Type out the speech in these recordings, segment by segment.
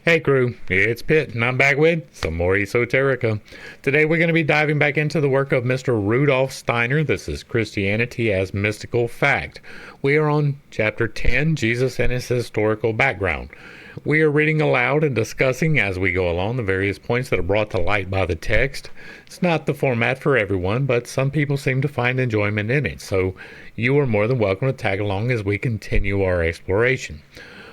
Hey crew, it's Pitt, and I'm back with some more Esoterica. Today we're going to be diving back into the work of Mr. Rudolf Steiner. This is Christianity as Mystical Fact. We are on Chapter 10, Jesus and His Historical Background. We are reading aloud and discussing as we go along the various points that are brought to light by the text. It's not the format for everyone, but some people seem to find enjoyment in it, so you are more than welcome to tag along as we continue our exploration.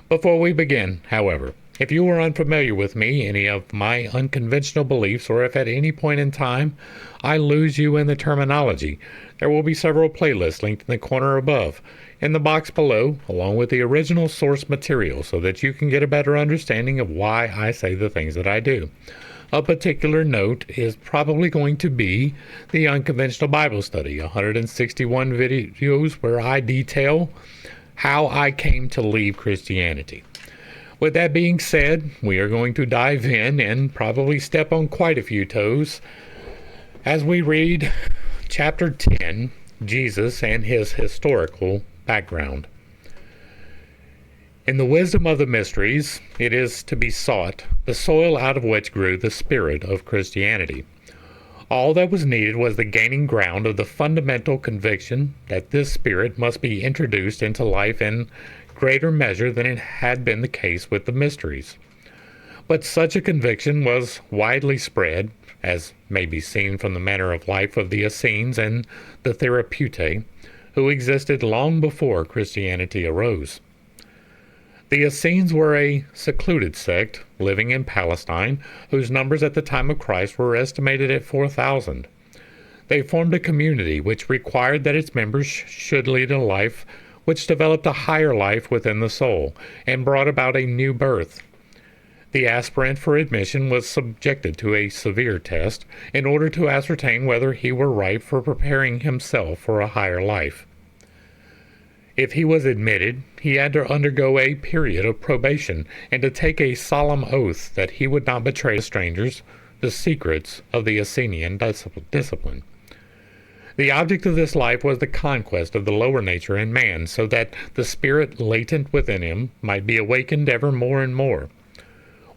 Before we begin, however, if you are unfamiliar with me, any of my unconventional beliefs, or if at any point in time I lose you in the terminology, there will be several playlists linked in the corner above, in the box below, along with the original source material so that you can get a better understanding of why I say the things that I do. A particular note is probably going to be the Unconventional Bible Study, 161 videos where I detail how I came to leave Christianity. With that being said, we are going to dive in and probably step on quite a few toes as we read Chapter 10, Jesus and His Historical Background. In the wisdom of the mysteries, it is to be sought the soil out of which grew the spirit of Christianity. All that was needed was the gaining ground of the fundamental conviction that this spirit must be introduced into life in greater measure than it had been the case with the mysteries. But such a conviction was widely spread, as may be seen from the manner of life of the Essenes and the Therapeutae, who existed long before Christianity arose. The Essenes were a secluded sect living in Palestine, whose numbers at the time of Christ were estimated at 4,000. They formed a community which required that its members should lead a life which developed a higher life within the soul and brought about a new birth. The aspirant for admission was subjected to a severe test in order to ascertain whether he were ripe for preparing himself for a higher life. If he was admitted, he had to undergo a period of probation and to take a solemn oath that he would not betray to strangers the secrets of the Essenian discipline. The object of this life was the conquest of the lower nature in man, so that the spirit latent within him might be awakened ever more and more.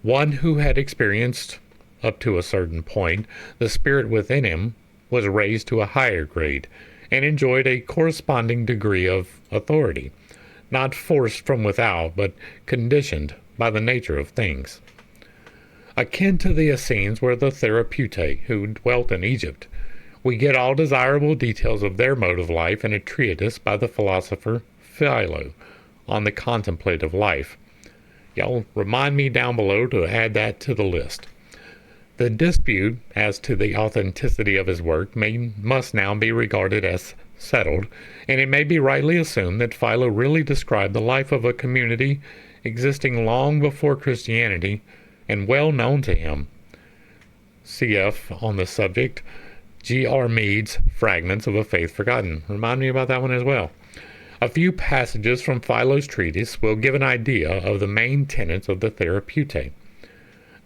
One who had experienced, up to a certain point, the spirit within him was raised to a higher grade, and enjoyed a corresponding degree of authority, not forced from without, but conditioned by the nature of things. Akin to the Essenes were the Therapeutae, who dwelt in Egypt. We get all desirable details of their mode of life in a treatise by the philosopher Philo on the contemplative life. Y'all remind me down below to add that to the list. The dispute as to the authenticity of his work must now be regarded as settled, and it may be rightly assumed that Philo really described the life of a community existing long before Christianity and well known to him. Cf. on the subject, G.R. Mead's Fragments of a Faith Forgotten. Remind me about that one as well. A few passages from Philo's treatise will give an idea of the main tenets of the Therapeutae.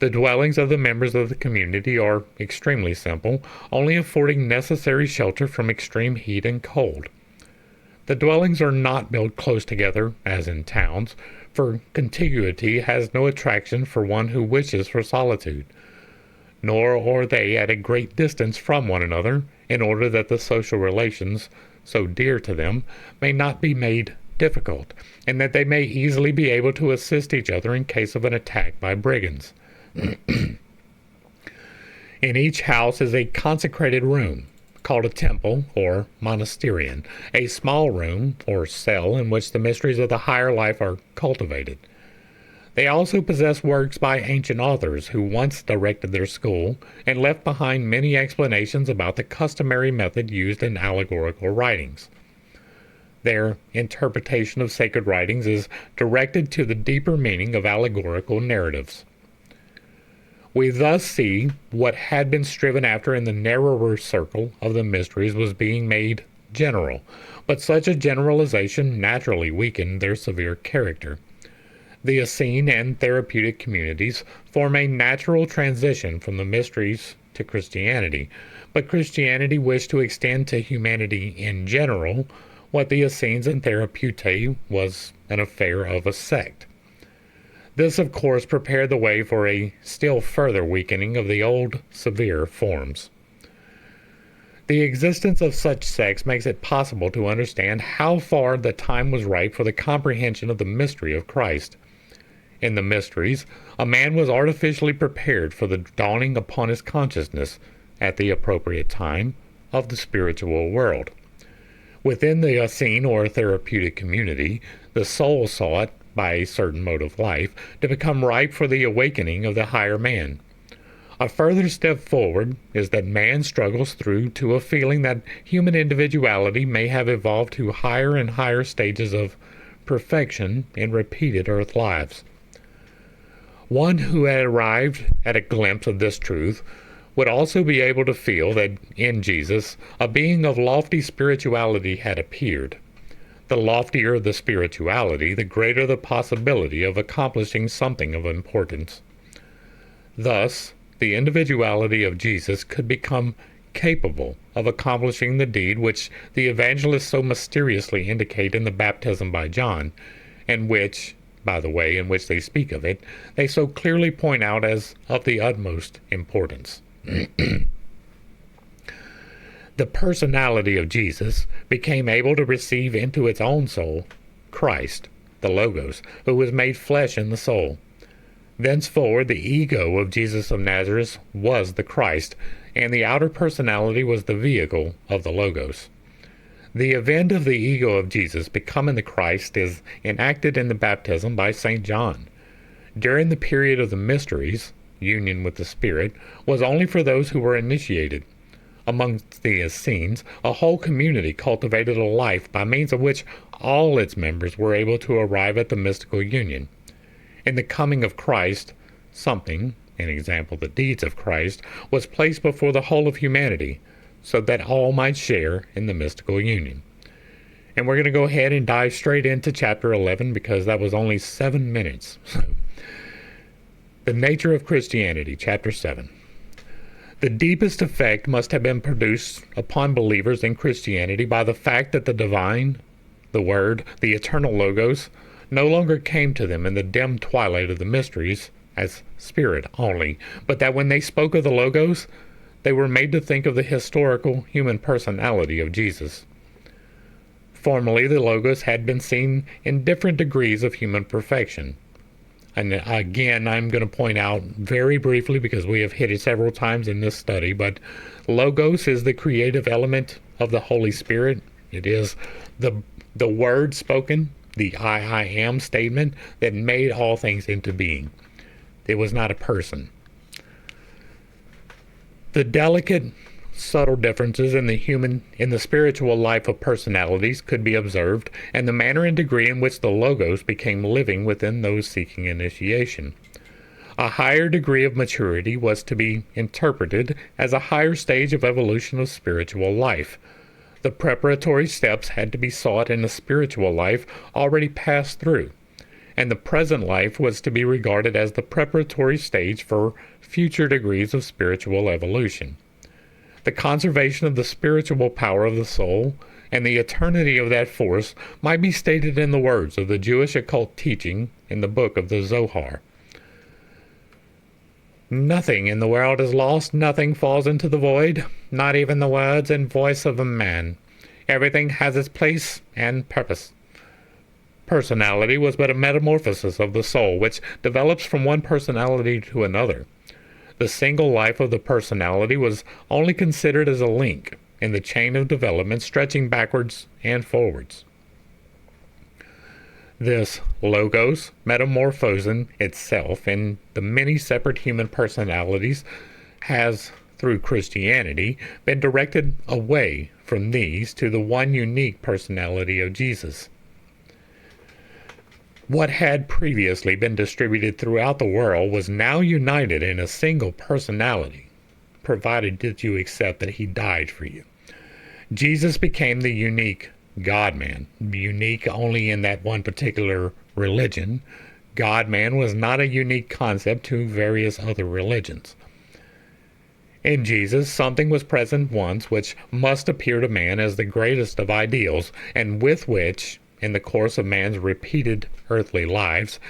The dwellings of the members of the community are extremely simple, only affording necessary shelter from extreme heat and cold. The dwellings are not built close together, as in towns, for contiguity has no attraction for one who wishes for solitude. Nor are they at a great distance from one another, in order that the social relations, so dear to them, may not be made difficult, and that they may easily be able to assist each other in case of an attack by brigands. In each house is a consecrated room, called a temple or monasterion, a small room or cell in which the mysteries of the higher life are cultivated. They also possess works by ancient authors who once directed their school and left behind many explanations about the customary method used in allegorical writings. Their interpretation of sacred writings is directed to the deeper meaning of allegorical narratives. We thus see what had been striven after in the narrower circle of the mysteries was being made general, but such a generalization naturally weakened their severe character. The Essene and therapeutic communities form a natural transition from the mysteries to Christianity, but Christianity wished to extend to humanity in general what the Essenes and Therapeutae was an affair of a sect. This, of course, prepared the way for a still further weakening of the old severe forms. The existence of such sects makes it possible to understand how far the time was ripe for the comprehension of the mystery of Christ. In the mysteries, a man was artificially prepared for the dawning upon his consciousness at the appropriate time of the spiritual world. Within the Essene or therapeutic community, the soul sought, by a certain mode of life, to become ripe for the awakening of the higher man. A further step forward is that man struggles through to a feeling that human individuality may have evolved to higher and higher stages of perfection in repeated earth lives. One who had arrived at a glimpse of this truth would also be able to feel that in Jesus a being of lofty spirituality had appeared. The loftier the spirituality, the greater the possibility of accomplishing something of importance. Thus, the individuality of Jesus could become capable of accomplishing the deed which the evangelists so mysteriously indicate in the baptism by John, and which, by the way in which they speak of it, they so clearly point out as of the utmost importance. The personality of Jesus became able to receive into its own soul Christ, the Logos, who was made flesh in the soul. Thenceforward, the ego of Jesus of Nazareth was the Christ, and the outer personality was the vehicle of the Logos. The event of the ego of Jesus becoming the Christ is enacted in the baptism by St. John. During the period of the mysteries, union with the Spirit was only for those who were initiated. Amongst the Essenes, a whole community cultivated a life by means of which all its members were able to arrive at the mystical union. In the coming of Christ, something, an example the deeds of Christ, was placed before the whole of humanity, so that all might share in the mystical union. And we're going to go ahead and dive straight into chapter 11 because that was only 7 minutes. The nature of Christianity, chapter 7. The deepest effect must have been produced upon believers in Christianity by the fact that the divine, the Word, the eternal Logos, no longer came to them in the dim twilight of the mysteries as spirit only, but that when they spoke of the Logos, they were made to think of the historical human personality of Jesus. Formerly, the Logos had been seen in different degrees of human perfection. And again, I'm going to point out very briefly, because we have hit it several times in this study, but Logos is the creative element of the Holy Spirit. It is the word spoken, the I am statement that made all things into being. It was not a person. The delicate, subtle differences in the spiritual life of personalities could be observed, and the manner and degree in which the Logos became living within those seeking initiation. A higher degree of maturity was to be interpreted as a higher stage of evolution of spiritual life. The preparatory steps had to be sought in a spiritual life already passed through, and the present life was to be regarded as the preparatory stage for future degrees of spiritual evolution. The conservation of the spiritual power of the soul and the eternity of that force might be stated in the words of the Jewish occult teaching in the book of the Zohar. Nothing in the world is lost, nothing falls into the void, not even the words and voice of a man. Everything has its place and purpose. Personality was but a metamorphosis of the soul, which develops from one personality to another. The single life of the personality was only considered as a link in the chain of development stretching backwards and forwards. This Logos, metamorphosing itself in the many separate human personalities, has, through Christianity, been directed away from these to the one unique personality of Jesus. What had previously been distributed throughout the world was now united in a single personality, provided that you accept that he died for you. Jesus became the unique God-man, unique only in that one particular religion. God-man was not a unique concept to various other religions. In Jesus, something was present once which must appear to man as the greatest of ideals, and with which, in the course of man's repeated earthly lives,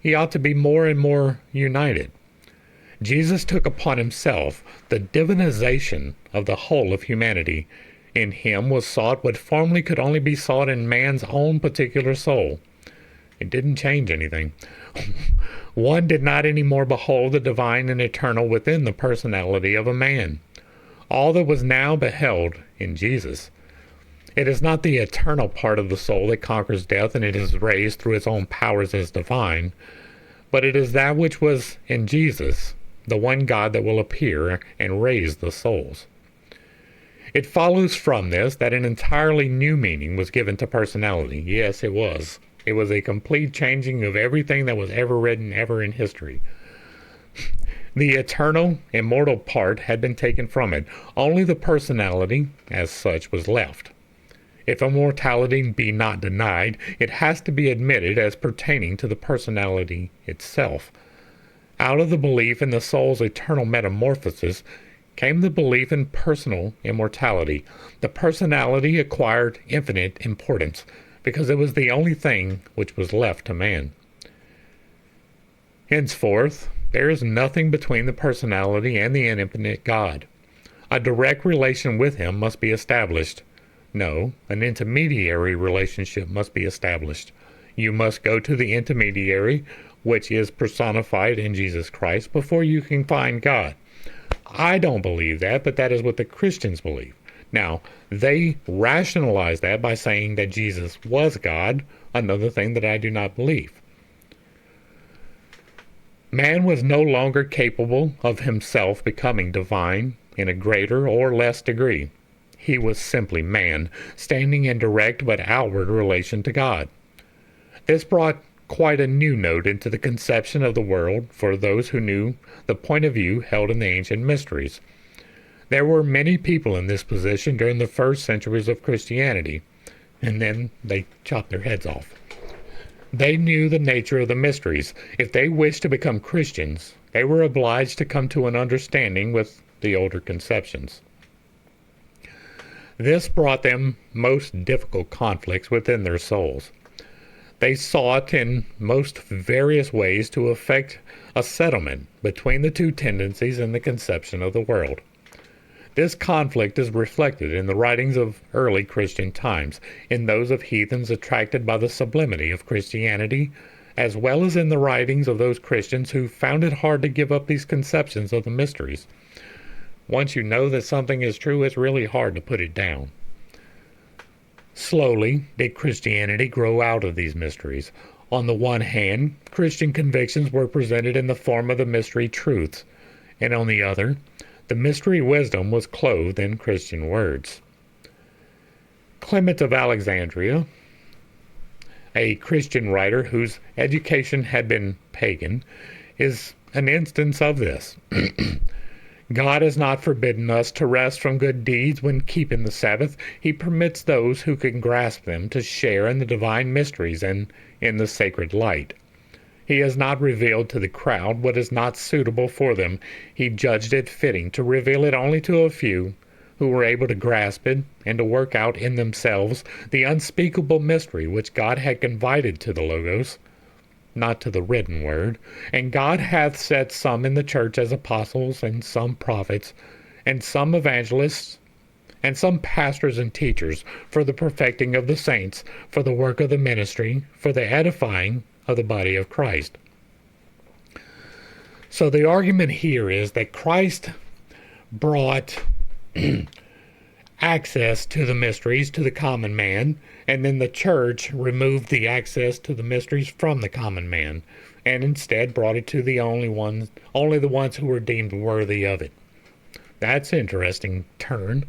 he ought to be more and more united. Jesus took upon himself the divinization of the whole of humanity. In him was sought what formerly could only be sought in man's own particular soul. It didn't change anything. One did not any more behold the divine and eternal within the personality of a man. All that was now beheld in Jesus. It is not the eternal part of the soul that conquers death and it is raised through its own powers as divine, but it is that which was in Jesus, the one God that will appear and raise the souls. It follows from this that an entirely new meaning was given to personality. Yes, it was. It was a complete changing of everything that was ever written ever in history. The eternal, immortal part had been taken from it. Only the personality, as such, was left. If immortality be not denied, it has to be admitted as pertaining to the personality itself. Out of the belief in the soul's eternal metamorphosis came the belief in personal immortality. The personality acquired infinite importance, because it was the only thing which was left to man. Henceforth, there is nothing between the personality and the infinite God. A direct relation with him must be established. No, an intermediary relationship must be established. You must go to the intermediary, which is personified in Jesus Christ, before you can find God. I don't believe that, but that is what the Christians believe. Now, they rationalize that by saying that Jesus was God, another thing that I do not believe. Man was no longer capable of himself becoming divine in a greater or less degree. He was simply man, standing in direct but outward relation to God. This brought quite a new note into the conception of the world for those who knew the point of view held in the ancient mysteries. There were many people in this position during the first centuries of Christianity, and then they chopped their heads off. They knew the nature of the mysteries. If they wished to become Christians, they were obliged to come to an understanding with the older conceptions. This brought them most difficult conflicts within their souls. They sought in most various ways to effect a settlement between the two tendencies in the conception of the world. This conflict is reflected in the writings of early Christian times, in those of heathens attracted by the sublimity of Christianity, as well as in the writings of those Christians who found it hard to give up these conceptions of the mysteries. Once you know that something is true, it's really hard to put it down. Slowly did Christianity grow out of these mysteries. On the one hand, Christian convictions were presented in the form of the mystery truths, and on the other, the mystery wisdom was clothed in Christian words. Clement of Alexandria, a Christian writer whose education had been pagan, is an instance of this. God has not forbidden us to rest from good deeds when keeping the Sabbath. He permits those who can grasp them to share in the divine mysteries and in the sacred light. He has not revealed to the crowd what is not suitable for them. He judged it fitting to reveal it only to a few who were able to grasp it and to work out in themselves the unspeakable mystery which God had confided to the Logos, not to the written word. And God hath set some in the church as apostles, and some prophets, and some evangelists, and some pastors and teachers, for the perfecting of the saints, for the work of the ministry, for the edifying of the body of Christ. So the argument here is that Christ brought access to the mysteries to the common man, and then the church removed the access to the mysteries from the common man, and instead brought it to the only the ones who were deemed worthy of it. That's an interesting turn.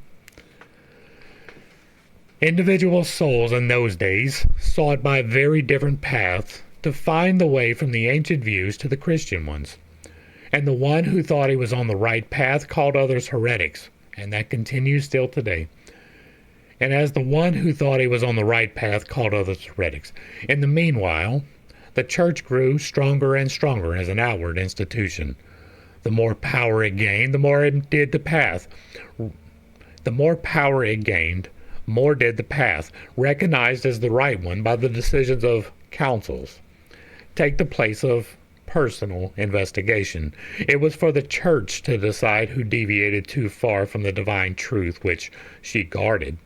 Individual souls in those days sought by very different paths to find the way from the ancient views to the Christian ones. And the one who thought he was on the right path called others heretics, and that continues still today. And as the one who thought he was on the right path called others heretics. In the meanwhile, the church grew stronger and stronger as an outward institution. The more power it gained, the more it did the path. The more power it gained, more did the path, recognized as the right one by the decisions of councils. take the place of personal investigation. It was for the church to decide who deviated too far from the divine truth which she guarded.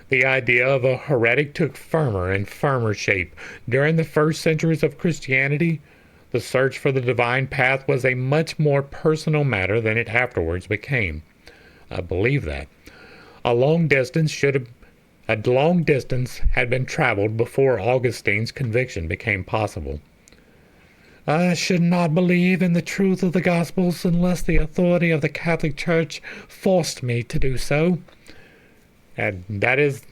The idea of a heretic took firmer and firmer shape. During the first centuries of Christianity, the search for the divine path was a much more personal matter than it afterwards became. I believe that. A long distance had been traveled before Augustine's conviction became possible. I should not believe in the truth of the Gospels unless the authority of the Catholic Church forced me to do so. And that is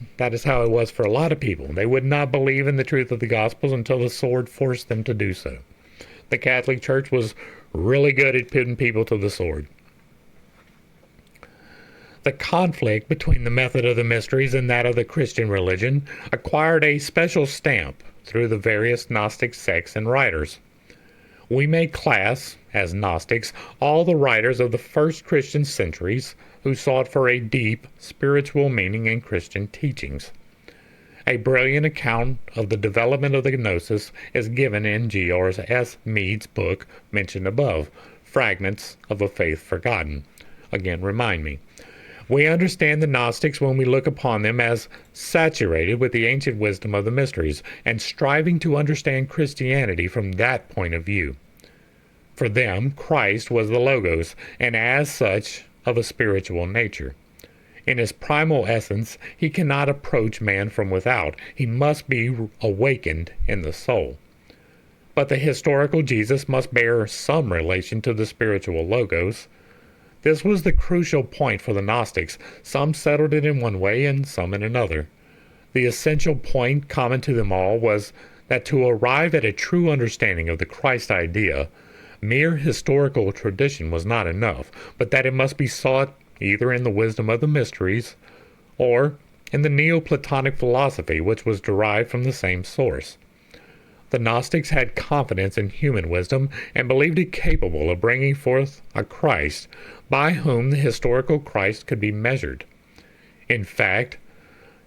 how it was for a lot of people. They would not believe in the truth of the Gospels until the sword forced them to do so. The Catholic Church was really good at putting people to the sword. The conflict between the method of the mysteries and that of the Christian religion acquired a special stamp through the various Gnostic sects and writers. We may class, as Gnostics, all the writers of the first Christian centuries who sought for a deep spiritual meaning in Christian teachings. A brilliant account of the development of the Gnosis is given in G.R. S. Mead's book mentioned above, Fragments of a Faith Forgotten. Again, remind me. We understand the Gnostics when we look upon them as saturated with the ancient wisdom of the mysteries and striving to understand Christianity from that point of view. For them, Christ was the Logos, and as such, of a spiritual nature. In his primal essence, he cannot approach man from without. He must be awakened in the soul. But the historical Jesus must bear some relation to the spiritual Logos. This was the crucial point for the Gnostics. Some settled it in one way and some in another. The essential point common to them all was that to arrive at a true understanding of the Christ idea, mere historical tradition was not enough, but that it must be sought either in the wisdom of the mysteries or in the Neoplatonic philosophy which was derived from the same source. The Gnostics had confidence in human wisdom and believed it capable of bringing forth a Christ by whom the historical Christ could be measured. In fact,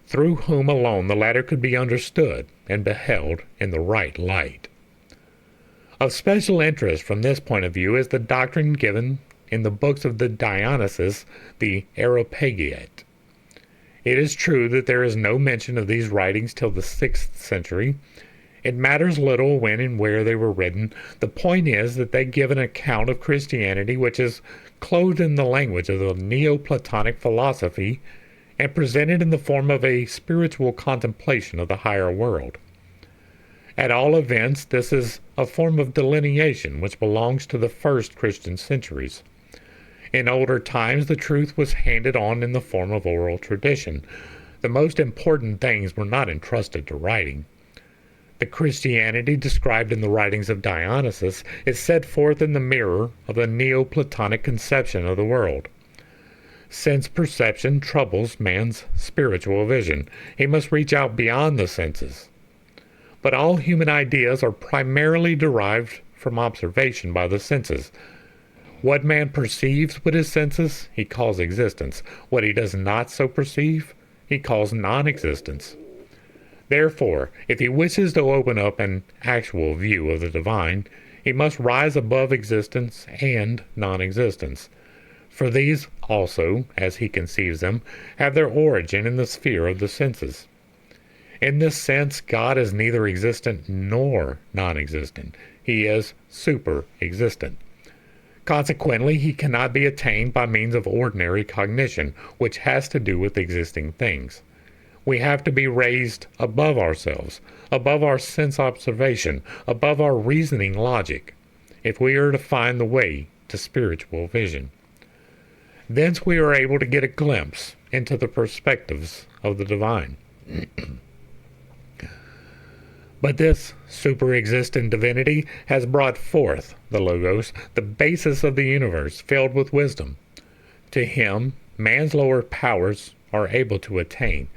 through whom alone the latter could be understood and beheld in the right light. Of special interest from this point of view is the doctrine given in the books of the Dionysius, the Areopagiite. It is true that there is no mention of these writings till the 6th century. It matters little when and where they were written. The point is that they give an account of Christianity which is clothed in the language of the Neoplatonic philosophy and presented in the form of a spiritual contemplation of the higher world. At all events, this is a form of delineation which belongs to the first Christian centuries. In older times, the truth was handed on in the form of oral tradition. The most important things were not entrusted to writing. The Christianity described in the writings of Dionysius is set forth in the mirror of the Neoplatonic conception of the world. Sense perception troubles man's spiritual vision. He must reach out beyond the senses. But all human ideas are primarily derived from observation by the senses. What man perceives with his senses, he calls existence. What he does not so perceive, he calls non-existence. Therefore, if he wishes to open up an actual view of the divine, he must rise above existence and non-existence. For these also, as he conceives them, have their origin in the sphere of the senses. In this sense, God is neither existent nor non-existent. He is super-existent. Consequently, he cannot be attained by means of ordinary cognition, which has to do with existing things. We have to be raised above ourselves, above our sense observation, above our reasoning logic, if we are to find the way to spiritual vision. Thence we are able to get a glimpse into the perspectives of the divine. But this super-existent divinity has brought forth the Logos, the basis of the universe, filled with wisdom. To him, man's lower powers are able to attain.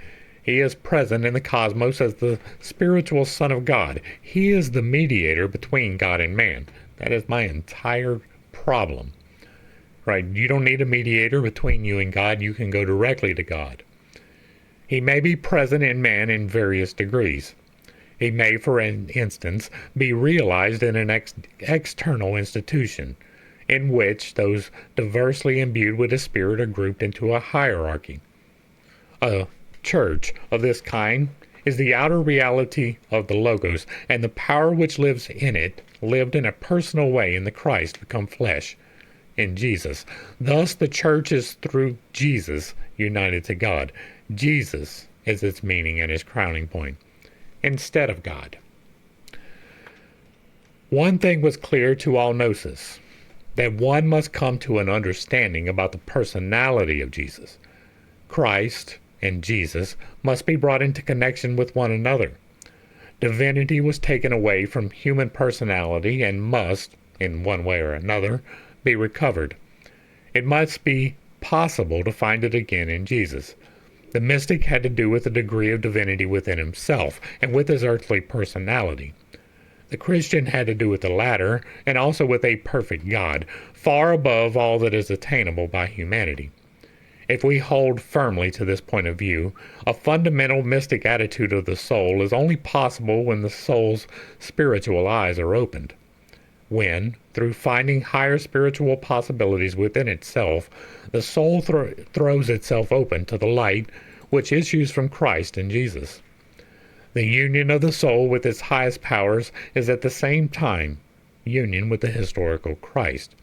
He is present in the cosmos as the spiritual Son of God. He is the mediator between God and man. That is my entire problem. Right? You don't need a mediator between you and God. You can go directly to God. He may be present in man in various degrees. It may, for instance, be realized in an external institution, in which those diversely imbued with a spirit are grouped into a hierarchy. A church of this kind is the outer reality of the Logos, and the power which lives in it lived in a personal way in the Christ become flesh, in Jesus. Thus the church is through Jesus united to God. Jesus is its meaning and its crowning point, instead of God. One thing was clear to all gnosis, that one must come to an understanding about the personality of Jesus. Christ and Jesus must be brought into connection with one another. Divinity was taken away from human personality and must, in one way or another, be recovered. It must be possible to find it again in Jesus. The mystic had to do with the degree of divinity within himself and with his earthly personality. The Christian had to do with the latter and also with a perfect God, far above all that is attainable by humanity. If we hold firmly to this point of view, a fundamental mystic attitude of the soul is only possible when the soul's spiritual eyes are opened. When, through finding higher spiritual possibilities within itself, the soul throws itself open to the light which issues from Christ and Jesus. The union of the soul with its highest powers is at the same time union with the historical Christ.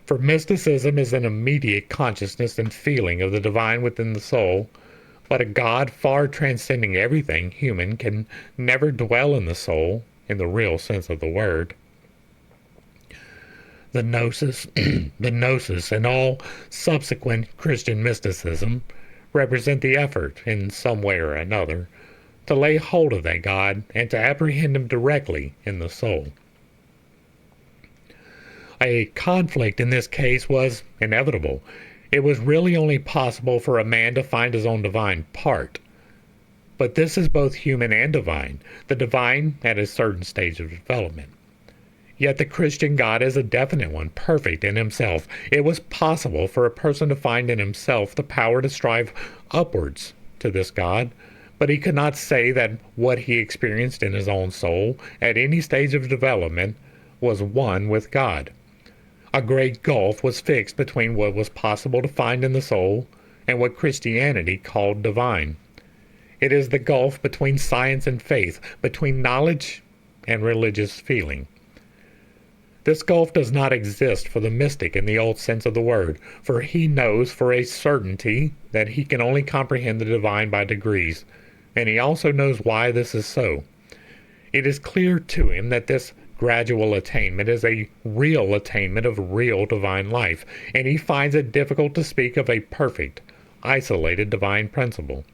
For mysticism is an immediate consciousness and feeling of the divine within the soul, but a God far transcending everything human can never dwell in the soul in the real sense of the word. The gnosis, and all subsequent Christian mysticism represent the effort, in some way or another, to lay hold of that God and to apprehend him directly in the soul. A conflict in this case was inevitable. It was really only possible for a man to find his own divine part. But this is both human and divine, the divine at a certain stage of development. Yet the Christian God is a definite one, perfect in himself. It was possible for a person to find in himself the power to strive upwards to this God, but he could not say that what he experienced in his own soul at any stage of development was one with God. A great gulf was fixed between what was possible to find in the soul and what Christianity called divine. It is the gulf between science and faith, between knowledge and religious feeling. This gulf does not exist for the mystic in the old sense of the word, for he knows for a certainty that he can only comprehend the divine by degrees, and he also knows why this is so. It is clear to him that this gradual attainment is a real attainment of real divine life, and he finds it difficult to speak of a perfect, isolated divine principle.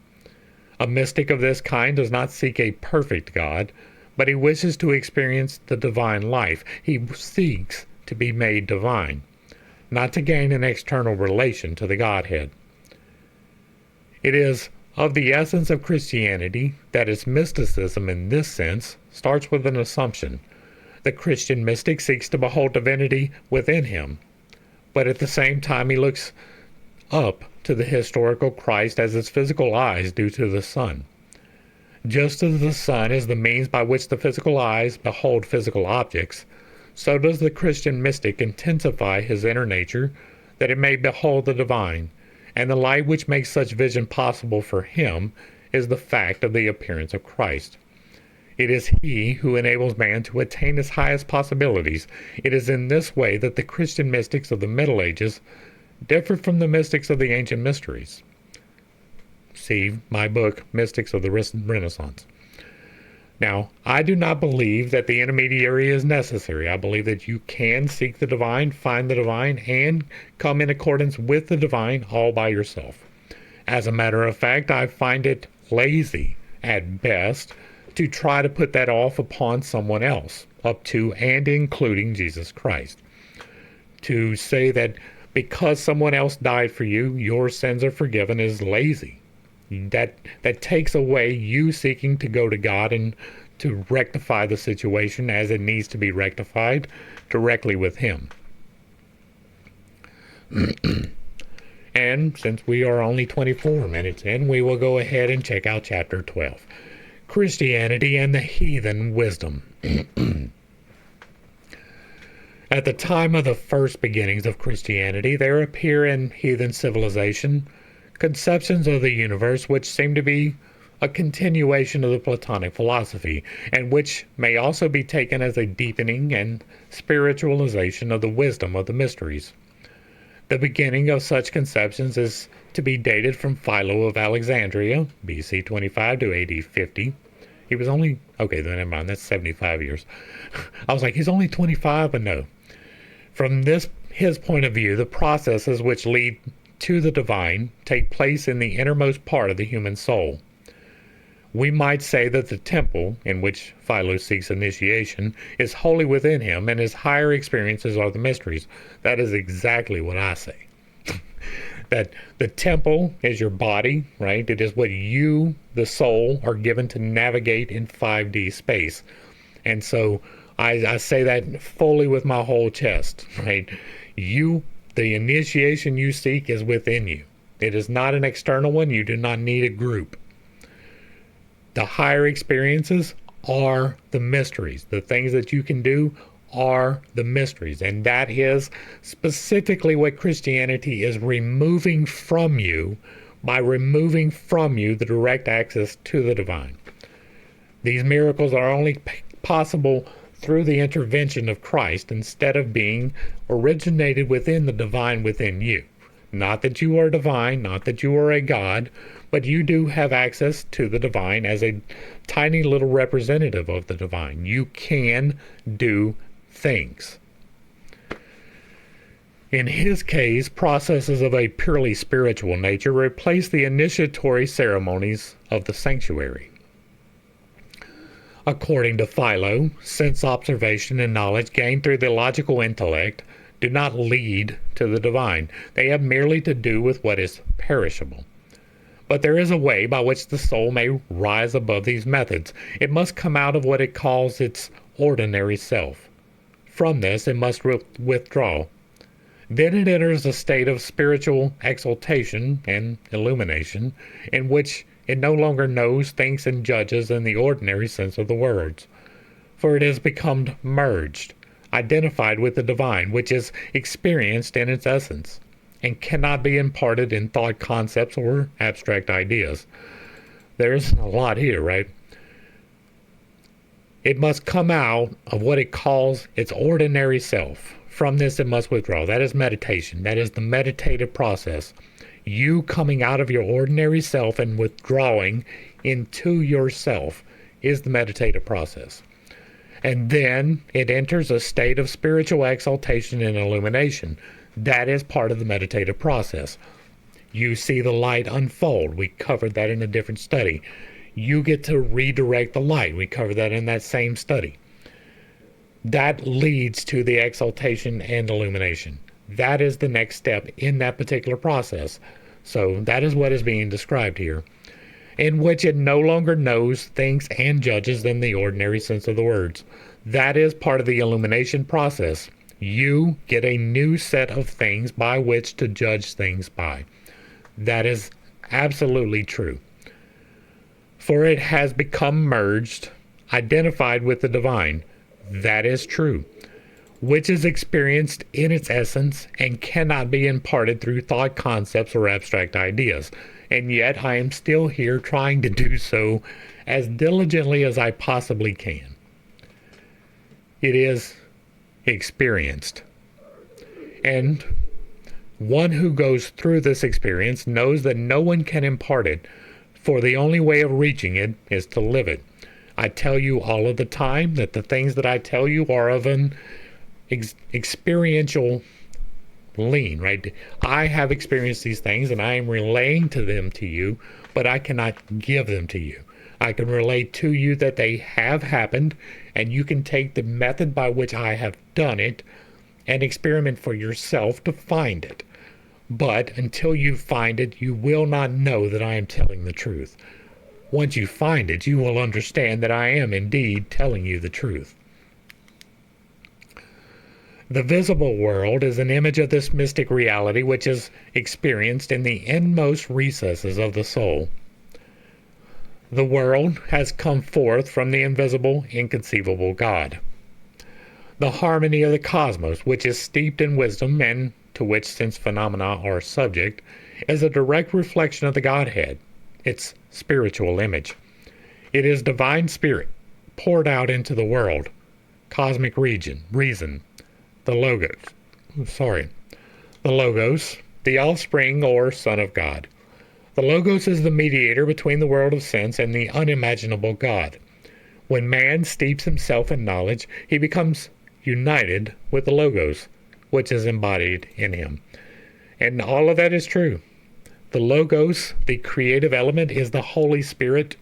A mystic of this kind does not seek a perfect God, but he wishes to experience the divine life. He seeks to be made divine, not to gain an external relation to the Godhead. It is of the essence of Christianity that its mysticism in this sense starts with an assumption. The Christian mystic seeks to behold divinity within him, but at the same time he looks up to the historical Christ as his physical eyes do to the sun. Just as the sun is the means by which the physical eyes behold physical objects, so does the Christian mystic intensify his inner nature that it may behold the divine, and the light which makes such vision possible for him is the fact of the appearance of Christ. It is he who enables man to attain his highest possibilities. It is in this way that the Christian mystics of the Middle Ages differ from the mystics of the ancient mysteries. See my book, Mystics of the Renaissance. Now, I do not believe that the intermediary is necessary. I believe that you can seek the divine, find the divine, and come in accordance with the divine all by yourself. As a matter of fact, I find it lazy, at best, to try to put that off upon someone else, up to and including Jesus Christ. To say that because someone else died for you, your sins are forgiven is lazy. That takes away you seeking to go to God and to rectify the situation as it needs to be rectified directly with him. And since we are only 24 minutes in, we will go ahead and check out chapter 12. Christianity and the heathen wisdom. At the time of the first beginnings of Christianity, there appear in heathen civilization conceptions of the universe which seem to be a continuation of the Platonic philosophy, and which may also be taken as a deepening and spiritualization of the wisdom of the mysteries. The beginning of such conceptions is to be dated from Philo of Alexandria, BC 25 to AD 50. He was only, okay, then never mind, that's 75 years. I was like, he's only 25, but no. From his point of view, the processes which lead to the divine take place in the innermost part of the human soul. We might say that the temple, in which Philo seeks initiation, is wholly within him, and his higher experiences are the mysteries. That is exactly what I say. That the temple is your body, right? It is what you, the soul, are given to navigate in 5D space. And so I say that fully with my whole chest, right? The initiation you seek is within you. It is not an external one. You do not need a group. The higher experiences are the mysteries. The things that you can do are the mysteries. And that is specifically what Christianity is removing from you by removing from you the direct access to the divine. These miracles are only possible through the intervention of Christ instead of being originated within the divine within you. Not that you are divine, not that you are a God, but you do have access to the divine as a tiny little representative of the divine. You can do things. In his case, processes of a purely spiritual nature replace the initiatory ceremonies of the sanctuary. According to Philo, sense observation and knowledge gained through the logical intellect do not lead to the divine. They have merely to do with what is perishable. But there is a way by which the soul may rise above these methods. It must come out of what it calls its ordinary self. From this, it must withdraw. Then it enters a state of spiritual exaltation and illumination, in which it no longer knows, thinks, and judges in the ordinary sense of the words. For it has become merged, identified with the divine, which is experienced in its essence, and cannot be imparted in thought concepts or abstract ideas. There's a lot here, right? It must come out of what it calls its ordinary self. From this it must withdraw. That is meditation. That is the meditative process. You coming out of your ordinary self and withdrawing into yourself is the meditative process. And then it enters a state of spiritual exaltation and illumination. That is part of the meditative process. You see the light unfold. We covered that in a different study. You get to redirect the light. We covered that in that same study. That leads to the exaltation and illumination. That is the next step in that particular process. So that is what is being described here, in which it no longer knows, thinks, and judges in the ordinary sense of the words. That is part of the illumination process. You get a new set of things by which to judge things by. That is absolutely true. For it has become merged, identified with the divine. That is true, which is experienced in its essence and cannot be imparted through thought concepts or abstract ideas. And yet I am still here trying to do so as diligently as I possibly can. It is experienced. And one who goes through this experience knows that no one can impart it, for the only way of reaching it is to live it. I tell you all of the time that the things that I tell you are of an experiential lean, right? I have experienced these things and I am relaying them to you, but I cannot give them to you. I can relay to you that they have happened, and you can take the method by which I have done it and experiment for yourself to find it. But until you find it, you will not know that I am telling the truth. Once you find it, you will understand that I am indeed telling you the truth. The visible world is an image of this mystic reality which is experienced in the inmost recesses of the soul. The world has come forth from the invisible, inconceivable God. The harmony of the cosmos, which is steeped in wisdom and to which sense phenomena are subject, is a direct reflection of the Godhead, its spiritual image. It is divine spirit poured out into the world, cosmic reason, the Logos, the offspring or Son of God. The Logos is the mediator between the world of sense and the unimaginable God. When man steeps himself in knowledge, he becomes united with the Logos, which is embodied in him. And all of that is true. The Logos, the creative element, is the Holy Spirit,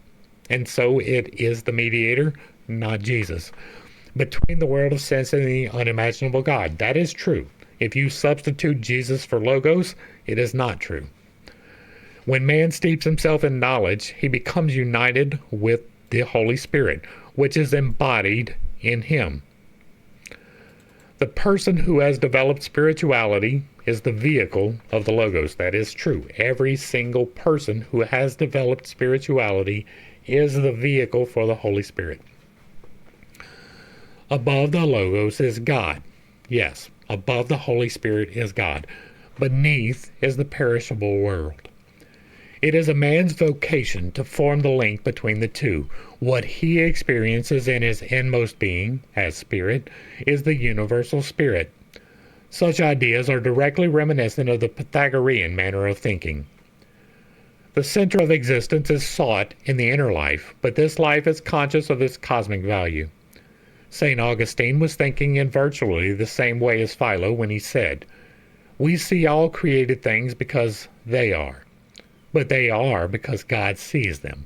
and so it is the mediator, not Jesus, between the world of sense and the unimaginable God. That is true. If you substitute Jesus for Logos, it is not true. When man steeps himself in knowledge, he becomes united with the Holy Spirit, which is embodied in him. The person who has developed spirituality is the vehicle of the Logos. That is true. Every single person who has developed spirituality is the vehicle for the Holy Spirit. Above the Logos is God. Yes, above the Holy Spirit is God. Beneath is the perishable world. It is a man's vocation to form the link between the two. What he experiences in his inmost being, as spirit, is the universal spirit. Such ideas are directly reminiscent of the Pythagorean manner of thinking. The center of existence is sought in the inner life, but this life is conscious of its cosmic value. St. Augustine was thinking in virtually the same way as Philo when he said, "We see all created things because they are. But they are because God sees them."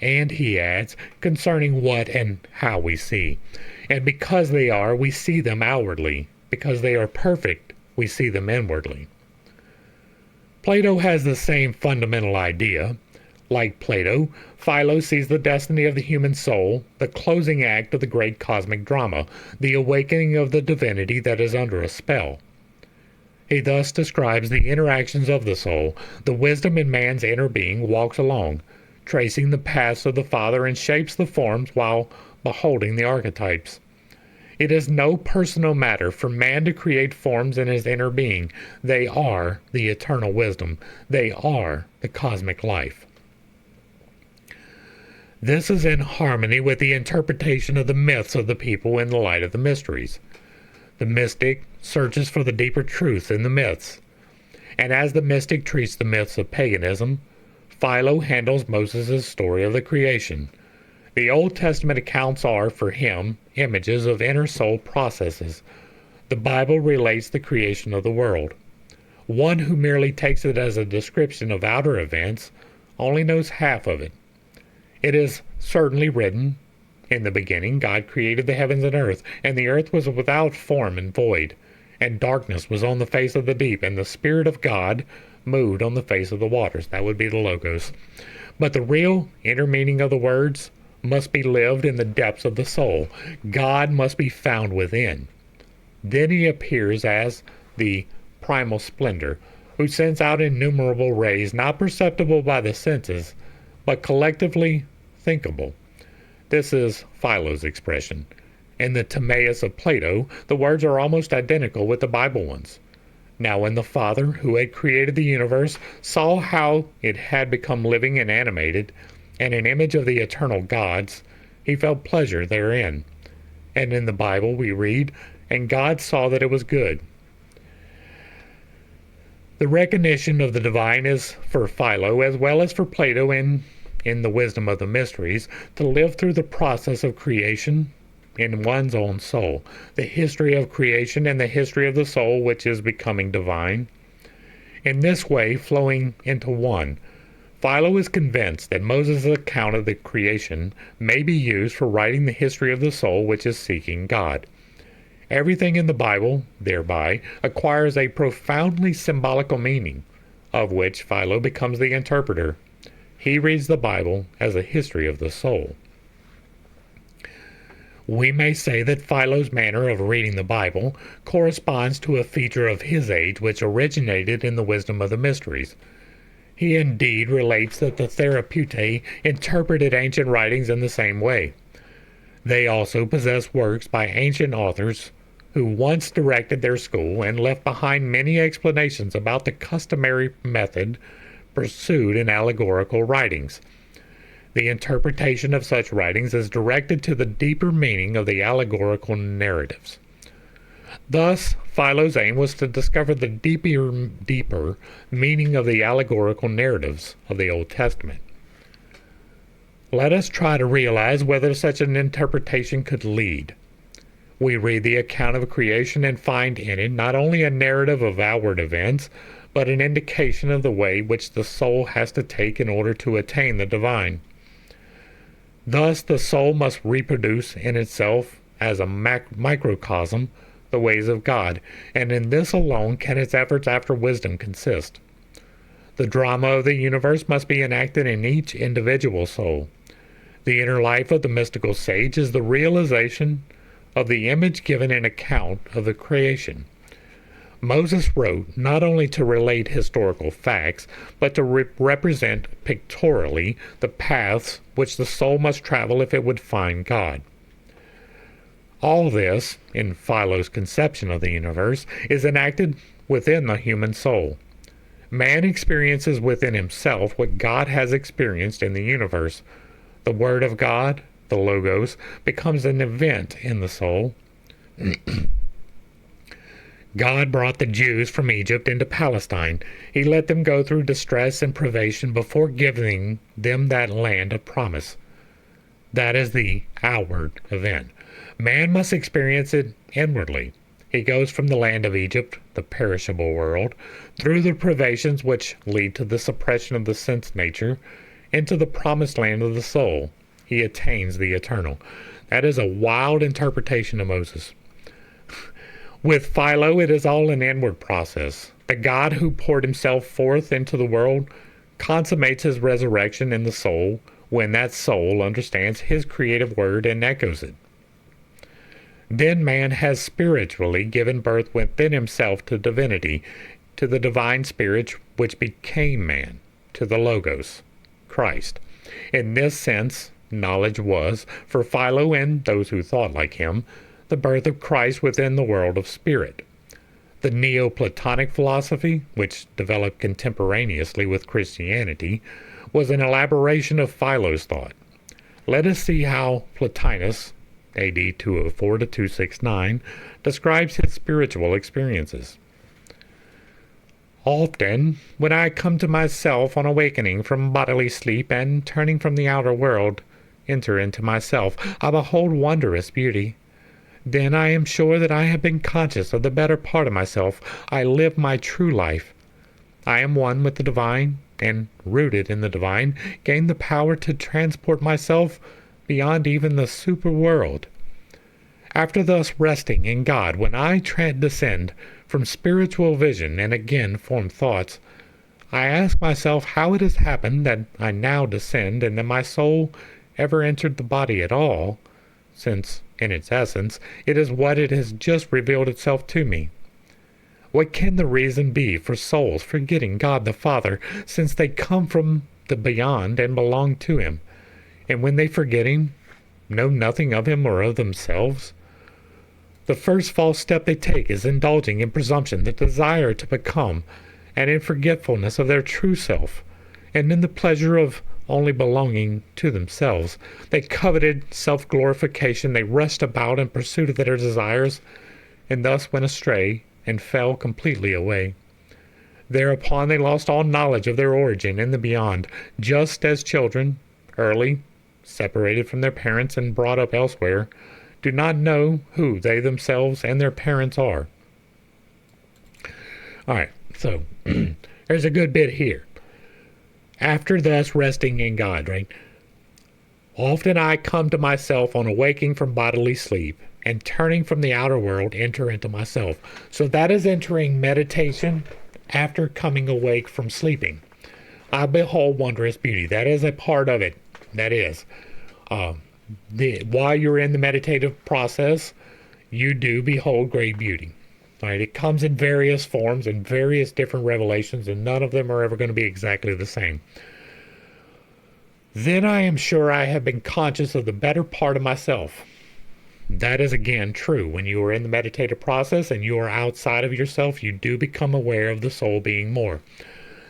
And he adds, concerning what and how we see. And because they are, we see them outwardly. Because they are perfect, we see them inwardly. Plato has the same fundamental idea. Like Plato, Philo sees the destiny of the human soul, the closing act of the great cosmic drama, the awakening of the divinity that is under a spell. He thus describes the interactions of the soul. The wisdom in man's inner being walks along, tracing the paths of the Father and shapes the forms while beholding the archetypes. It is no personal matter for man to create forms in his inner being. They are the eternal wisdom. They are the cosmic life. This is in harmony with the interpretation of the myths of the people in the light of the mysteries. The mystic searches for the deeper truth in the myths. And as the mystic treats the myths of paganism, Philo handles Moses' story of the creation. The Old Testament accounts are, for him, images of inner soul processes. The Bible relates the creation of the world. One who merely takes it as a description of outer events only knows half of it. It is certainly written, "In the beginning God created the heavens and earth, and the earth was without form and void, and darkness was on the face of the deep, and the Spirit of God moved on the face of the waters." That would be the Logos. But the real inner meaning of the words must be lived in the depths of the soul. God must be found within. Then he appears as the primal splendor, who sends out innumerable rays not perceptible by the senses, but collectively thinkable. This is Philo's expression. In the Timaeus of Plato, the words are almost identical with the Bible ones. Now when the Father, who had created the universe, saw how it had become living and animated, and an image of the eternal gods, he felt pleasure therein. And in the Bible we read, "And God saw that it was good." The recognition of the divine is for Philo, as well as for Plato in the wisdom of the mysteries, to live through the process of creation in one's own soul, the history of creation and the history of the soul which is becoming divine. In this way, flowing into one, Philo is convinced that Moses' account of the creation may be used for writing the history of the soul which is seeking God. Everything in the Bible, thereby, acquires a profoundly symbolical meaning, of which Philo becomes the interpreter. He reads the Bible as a history of the soul. We may say that Philo's manner of reading the Bible corresponds to a feature of his age which originated in the wisdom of the mysteries. He indeed relates that the Therapeutae interpreted ancient writings in the same way. They also possess works by ancient authors who once directed their school and left behind many explanations about the customary method pursued in allegorical writings. The interpretation of such writings is directed to the deeper meaning of the allegorical narratives. Thus, Philo's aim was to discover the deeper meaning of the allegorical narratives of the Old Testament. Let us try to realize whether such an interpretation could lead. We read the account of creation and find in it not only a narrative of outward events, but an indication of the way which the soul has to take in order to attain the divine. Thus, the soul must reproduce in itself as a microcosm the ways of God, and in this alone can its efforts after wisdom consist. The drama of the universe must be enacted in each individual soul. The inner life of the mystical sage is the realization of the image given in account of the creation. Moses wrote not only to relate historical facts, but to represent pictorially the paths which the soul must travel if it would find God. All this, in Philo's conception of the universe, is enacted within the human soul. Man experiences within himself what God has experienced in the universe. The Word of God, the Logos, becomes an event in the soul. God brought the Jews from Egypt into Palestine. He let them go through distress and privation before giving them that land of promise. That is the outward event. Man must experience it inwardly. He goes from the land of Egypt, the perishable world, through the privations which lead to the suppression of the sense nature, into the promised land of the soul. He attains the eternal. That is a wild interpretation of Moses. With Philo, it is all an inward process. The God who poured himself forth into the world consummates his resurrection in the soul when that soul understands his creative word and echoes it. Then man has spiritually given birth within himself to divinity, to the divine spirit which became man, to the Logos, Christ. In this sense, knowledge was, for Philo and those who thought like him, the birth of Christ within the world of spirit. The Neoplatonic philosophy, which developed contemporaneously with Christianity, was an elaboration of Philo's thought. Let us see how Plotinus, AD 204 to 269, describes his spiritual experiences. Often, when I come to myself on awakening from bodily sleep and turning from the outer world, enter into myself, I behold wondrous beauty. Then I am sure that I have been conscious of the better part of myself. I live my true life. I am one with the divine, and rooted in the divine, gain the power to transport myself beyond even the super-world. After thus resting in God, when I descend from spiritual vision and again form thoughts, I ask myself how it has happened that I now descend and that my soul ever entered the body at all, since, in its essence, it is what it has just revealed itself to me. What can the reason be for souls forgetting God the Father, since they come from the beyond and belong to Him, and when they forget Him, know nothing of Him or of themselves? The first false step they take is indulging in presumption, the desire to become, and in forgetfulness of their true self, and in the pleasure of only belonging to themselves. They coveted self-glorification, they rushed about in pursuit of their desires, and thus went astray and fell completely away. Thereupon they lost all knowledge of their origin in the beyond, just as children, early, separated from their parents and brought up elsewhere, do not know who they themselves and their parents are. All right, so there's a good bit here. After thus resting in God, right? Often I come to myself on awaking from bodily sleep, and turning from the outer world, enter into myself. So that is entering meditation after coming awake from sleeping. I behold wondrous beauty. That is a part of it. That is. While you're in the meditative process, you do behold great beauty. Right? It comes in various forms and various different revelations, and none of them are ever going to be exactly the same. Then I am sure I have been conscious of the better part of myself. That is again true. When you are in the meditative process and you are outside of yourself, you do become aware of the soul being more.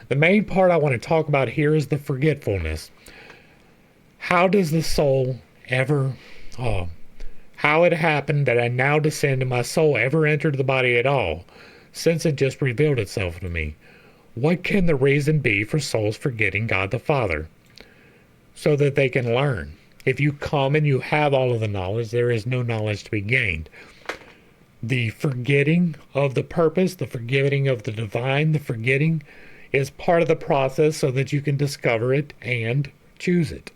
The main part I want to talk about here is the forgetfulness. How does the soul ever, how it happened that I now descend and my soul ever entered the body at all, since it just revealed itself to me? What can the reason be for souls forgetting God the Father? So that they can learn. If you come and you have all of the knowledge, there is no knowledge to be gained. The forgetting of the purpose, the forgetting of the divine, the forgetting is part of the process so that you can discover it and choose it.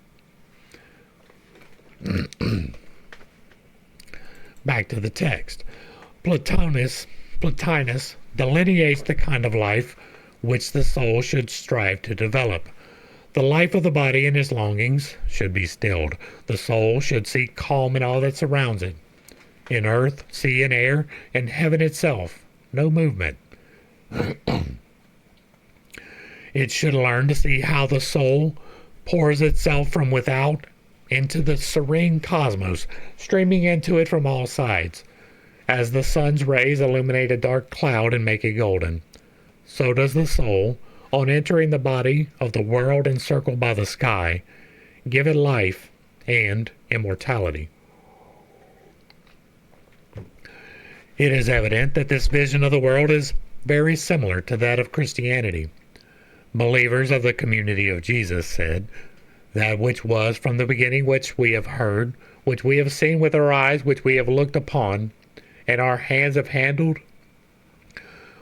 Back to the text. Plotinus delineates the kind of life which the soul should strive to develop. The life of the body and its longings should be stilled. The soul should seek calm in all that surrounds it. In earth, sea, and air, and heaven itself, no movement. It should learn to see how the soul pours itself from without into the serene cosmos, streaming into it from all sides. As the sun's rays illuminate a dark cloud and make it golden, so does the soul, on entering the body of the world encircled by the sky, give it life and immortality. It is evident that this vision of the world is very similar to that of Christianity. Believers of the community of Jesus said, that which was from the beginning, which we have heard, which we have seen with our eyes, which we have looked upon, and our hands have handled,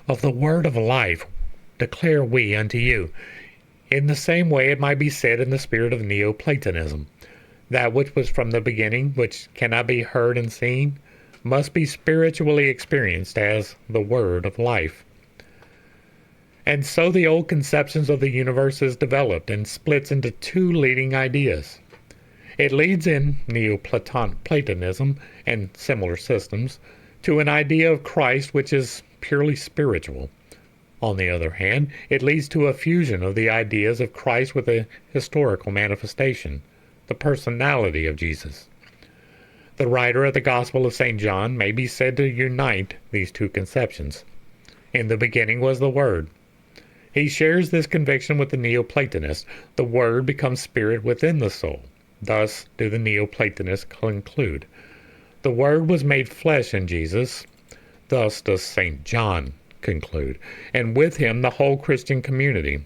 of the word of life declare we unto you. In the same way it might be said in the spirit of Neoplatonism, that which was from the beginning, which cannot be heard and seen, must be spiritually experienced as the word of life. And so the old conceptions of the universe is developed and splits into two leading ideas. It leads in Neoplatonism and similar systems to an idea of Christ which is purely spiritual. On the other hand, it leads to a fusion of the ideas of Christ with a historical manifestation, the personality of Jesus. The writer of the Gospel of St. John may be said to unite these two conceptions. In the beginning was the Word. He shares this conviction with the Neoplatonists. The Word becomes spirit within the soul. Thus do the Neoplatonists conclude. The Word was made flesh in Jesus. Thus does St. John conclude, and with him the whole Christian community.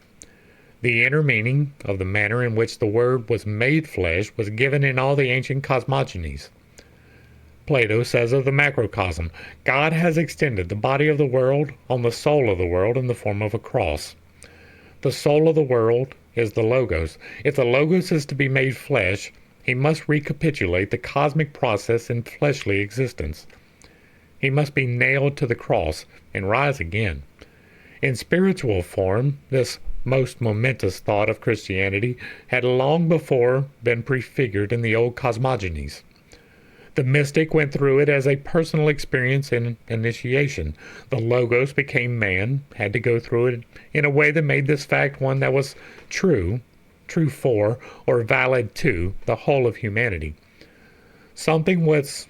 The inner meaning of the manner in which the Word was made flesh was given in all the ancient cosmogonies. Plato says of the macrocosm, God has extended the body of the world on the soul of the world in the form of a cross. The soul of the world is the Logos. If the Logos is to be made flesh, he must recapitulate the cosmic process in fleshly existence. He must be nailed to the cross and rise again. In spiritual form, this most momentous thought of Christianity had long before been prefigured in the old cosmogonies. The mystic went through it as a personal experience in initiation. The Logos became man, had to go through it in a way that made this fact one that was true for, or valid to, the whole of humanity. Something which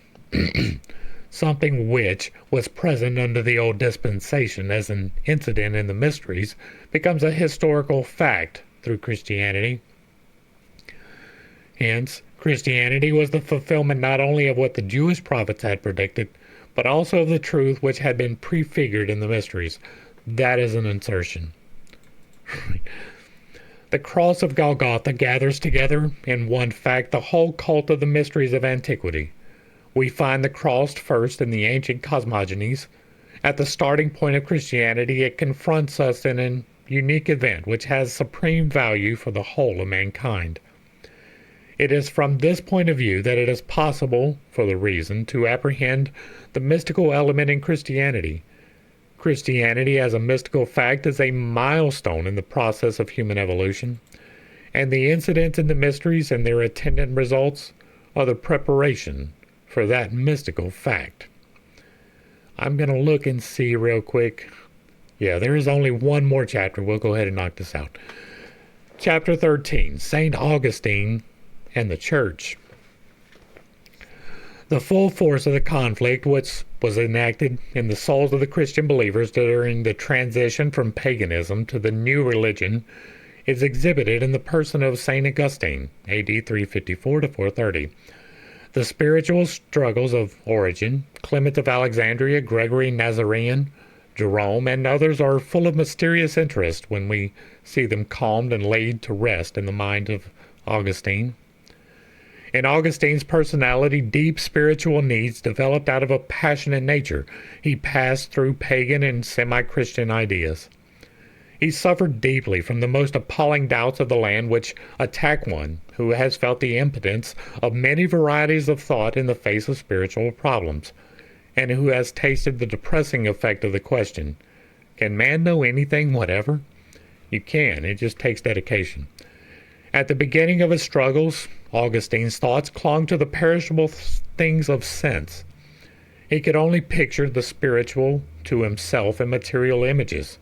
was present under the old dispensation as an incident in the mysteries becomes a historical fact through Christianity. Hence, Christianity was the fulfillment not only of what the Jewish prophets had predicted, but also of the truth which had been prefigured in the mysteries. That is an insertion. The cross of Golgotha gathers together in one fact the whole cult of the mysteries of antiquity. We find the cross first in the ancient cosmogonies. At the starting point of Christianity, it confronts us in a unique event which has supreme value for the whole of mankind. It is from this point of view that it is possible for the reason to apprehend the mystical element in Christianity. Christianity as a mystical fact is a milestone in the process of human evolution, and the incidents in the mysteries and their attendant results are the preparation for that mystical fact. I'm going to look and see real quick. Yeah, there is only one more chapter. We'll go ahead and knock this out. Chapter 13, St. Augustine and the Church. The full force of the conflict which was enacted in the souls of the Christian believers during the transition from paganism to the new religion is exhibited in the person of St. Augustine, A.D. 354 to 430. The spiritual struggles of Origen, Clement of Alexandria, Gregory Nazianzen, Jerome, and others are full of mysterious interest when we see them calmed and laid to rest in the mind of Augustine. In Augustine's personality, deep spiritual needs developed out of a passionate nature. He passed through pagan and semi-Christian ideas. He suffered deeply from the most appalling doubts of the land which attack one who has felt the impotence of many varieties of thought in the face of spiritual problems, and who has tasted the depressing effect of the question, can man know anything whatever? You can, it just takes dedication. At the beginning of his struggles, Augustine's thoughts clung to the perishable things of sense. He could only picture the spiritual to himself in material images.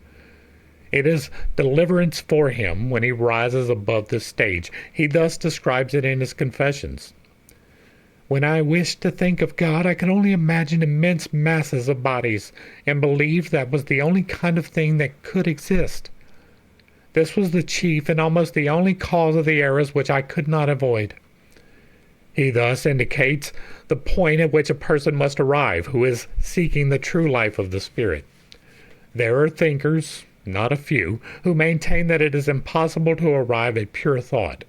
It is deliverance for him when he rises above this stage. He thus describes it in his Confessions. When I wished to think of God, I could only imagine immense masses of bodies, and believed that was the only kind of thing that could exist. This was the chief and almost the only cause of the errors which I could not avoid. He thus indicates the point at which a person must arrive who is seeking the true life of the Spirit. There are thinkers, not a few, who maintain that it is impossible to arrive at pure thought,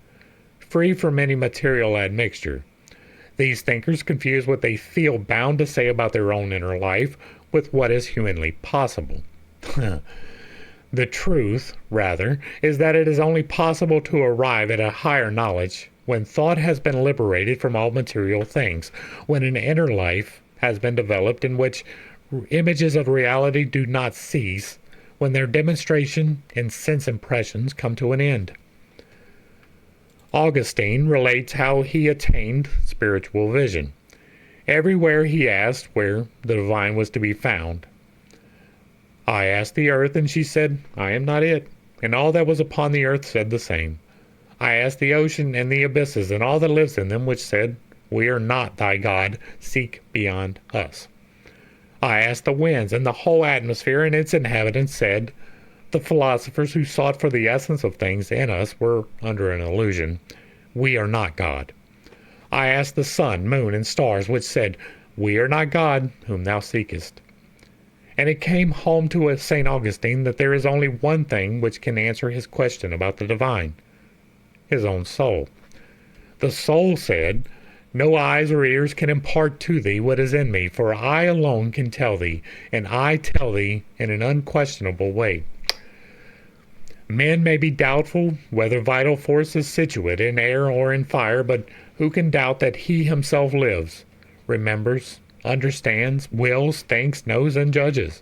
free from any material admixture. These thinkers confuse what they feel bound to say about their own inner life with what is humanly possible. The truth, rather, is that it is only possible to arrive at a higher knowledge when thought has been liberated from all material things, when an inner life has been developed in which images of reality do not cease, when their demonstration and sense impressions come to an end. Augustine relates how he attained spiritual vision. Everywhere he asked where the divine was to be found. I asked the earth, and she said, I am not it. And all that was upon the earth said the same. I asked the ocean and the abysses, and all that lives in them, which said, We are not thy God, seek beyond us. I asked the winds, and the whole atmosphere and its inhabitants said, The philosophers who sought for the essence of things in us were under an illusion. We are not God. I asked the sun, moon, and stars, which said, We are not God, whom thou seekest. And it came home to St. Augustine that there is only one thing which can answer his question about the divine, his own soul. The soul said, No eyes or ears can impart to thee what is in me, for I alone can tell thee, and I tell thee in an unquestionable way. Men may be doubtful whether vital force is situate in air or in fire, but who can doubt that he himself lives, remembers, understands, wills, thinks, knows, and judges?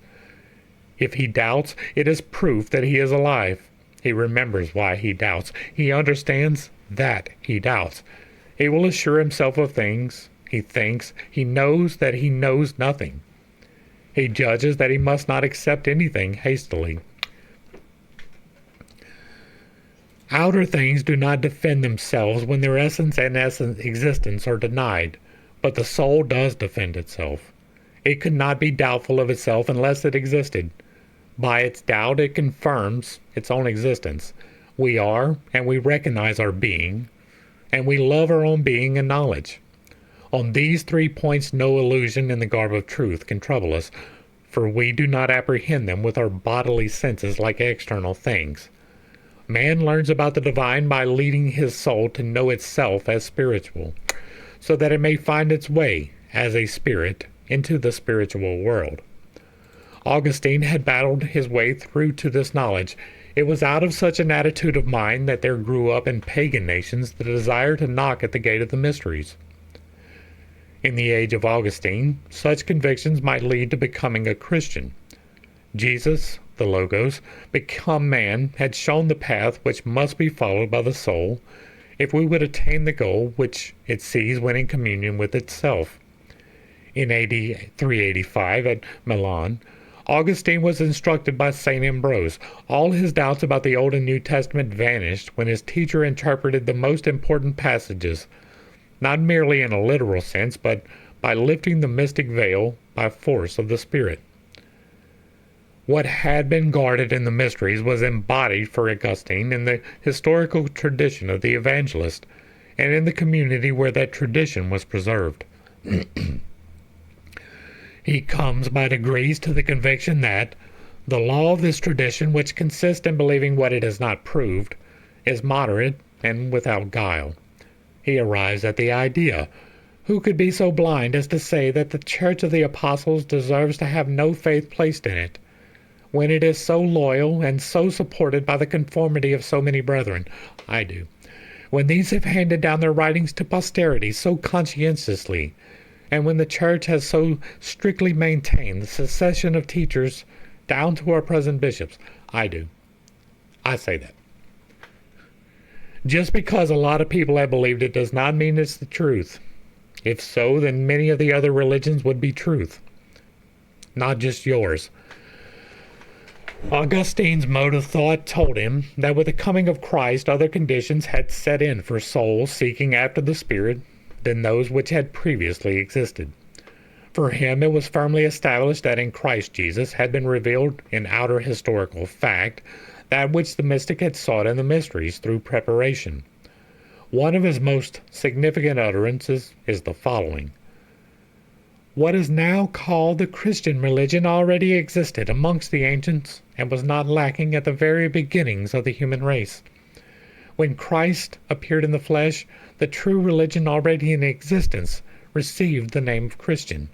If he doubts, it is proof that he is alive. He remembers why he doubts. He understands that he doubts. He will assure himself of things he thinks. He knows that he knows nothing. He judges that he must not accept anything hastily. Outer things do not defend themselves when their essence and existence are denied, but the soul does defend itself. It could not be doubtful of itself unless it existed. By its doubt, it confirms its own existence. We are, and we recognize our being, and we love our own being and knowledge. On these 3 points, no illusion in the garb of truth can trouble us, for we do not apprehend them with our bodily senses like external things. Man learns about the divine by leading his soul to know itself as spiritual, so that it may find its way, as a spirit, into the spiritual world. Augustine had battled his way through to this knowledge. It was out of such an attitude of mind that there grew up in pagan nations the desire to knock at the gate of the mysteries. In the age of Augustine, such convictions might lead to becoming a Christian. Jesus, the Logos, become man, had shown the path which must be followed by the soul if we would attain the goal which it sees when in communion with itself. In AD 385 at Milan, Augustine was instructed by St. Ambrose. All his doubts about the Old and New Testament vanished when his teacher interpreted the most important passages, not merely in a literal sense, but by lifting the mystic veil by force of the Spirit. What had been guarded in the mysteries was embodied for Augustine in the historical tradition of the evangelist and in the community where that tradition was preserved. He comes by degrees to the conviction that the law of this tradition, which consists in believing what it has not proved, is moderate and without guile. He arrives at the idea: who could be so blind as to say that the Church of the Apostles deserves to have no faith placed in it, when it is so loyal and so supported by the conformity of so many brethren? I do. When these have handed down their writings to posterity so conscientiously, and when the Church has so strictly maintained the succession of teachers down to our present bishops, I do. I say that. Just because a lot of people have believed it does not mean it's the truth. If so, then many of the other religions would be truth, not just yours. Augustine's mode of thought told him that with the coming of Christ, other conditions had set in for souls seeking after the Spirit than those which had previously existed. For him, it was firmly established that in Christ Jesus had been revealed in outer historical fact that which the mystic had sought in the mysteries through preparation. One of his most significant utterances is the following: what is now called the Christian religion already existed amongst the ancients and was not lacking at the very beginnings of the human race. When Christ appeared in the flesh, the true religion already in existence received the name of Christian.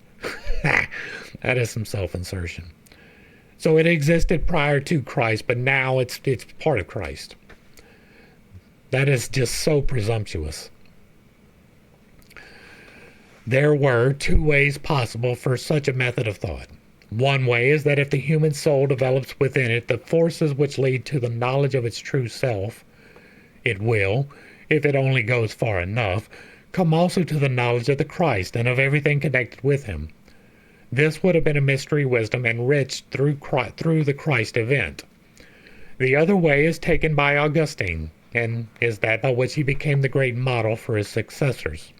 That is some self-insertion. So it existed prior to Christ, but now it's part of Christ. That is just so presumptuous. There were two ways possible for such a method of thought. One way is that if the human soul develops within it the forces which lead to the knowledge of its true self, it will, if it only goes far enough, come also to the knowledge of the Christ and of everything connected with him. This would have been a mystery wisdom enriched through the Christ event. The other way is taken by Augustine, and is that by which he became the great model for his successors.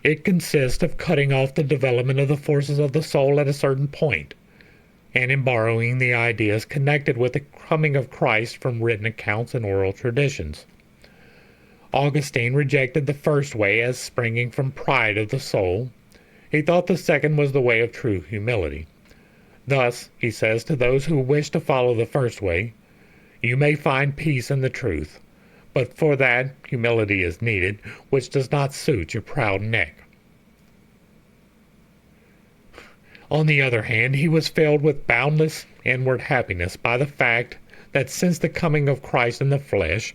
It consists of cutting off the development of the forces of the soul at a certain point, and in borrowing the ideas connected with the coming of Christ from written accounts and oral traditions. Augustine rejected the first way as springing from pride of the soul. He thought the second was the way of true humility. Thus, he says to those who wish to follow the first way, you may find peace in the truth, but for that humility is needed, which does not suit your proud neck. On the other hand, he was filled with boundless inward happiness by the fact that since the coming of Christ in the flesh,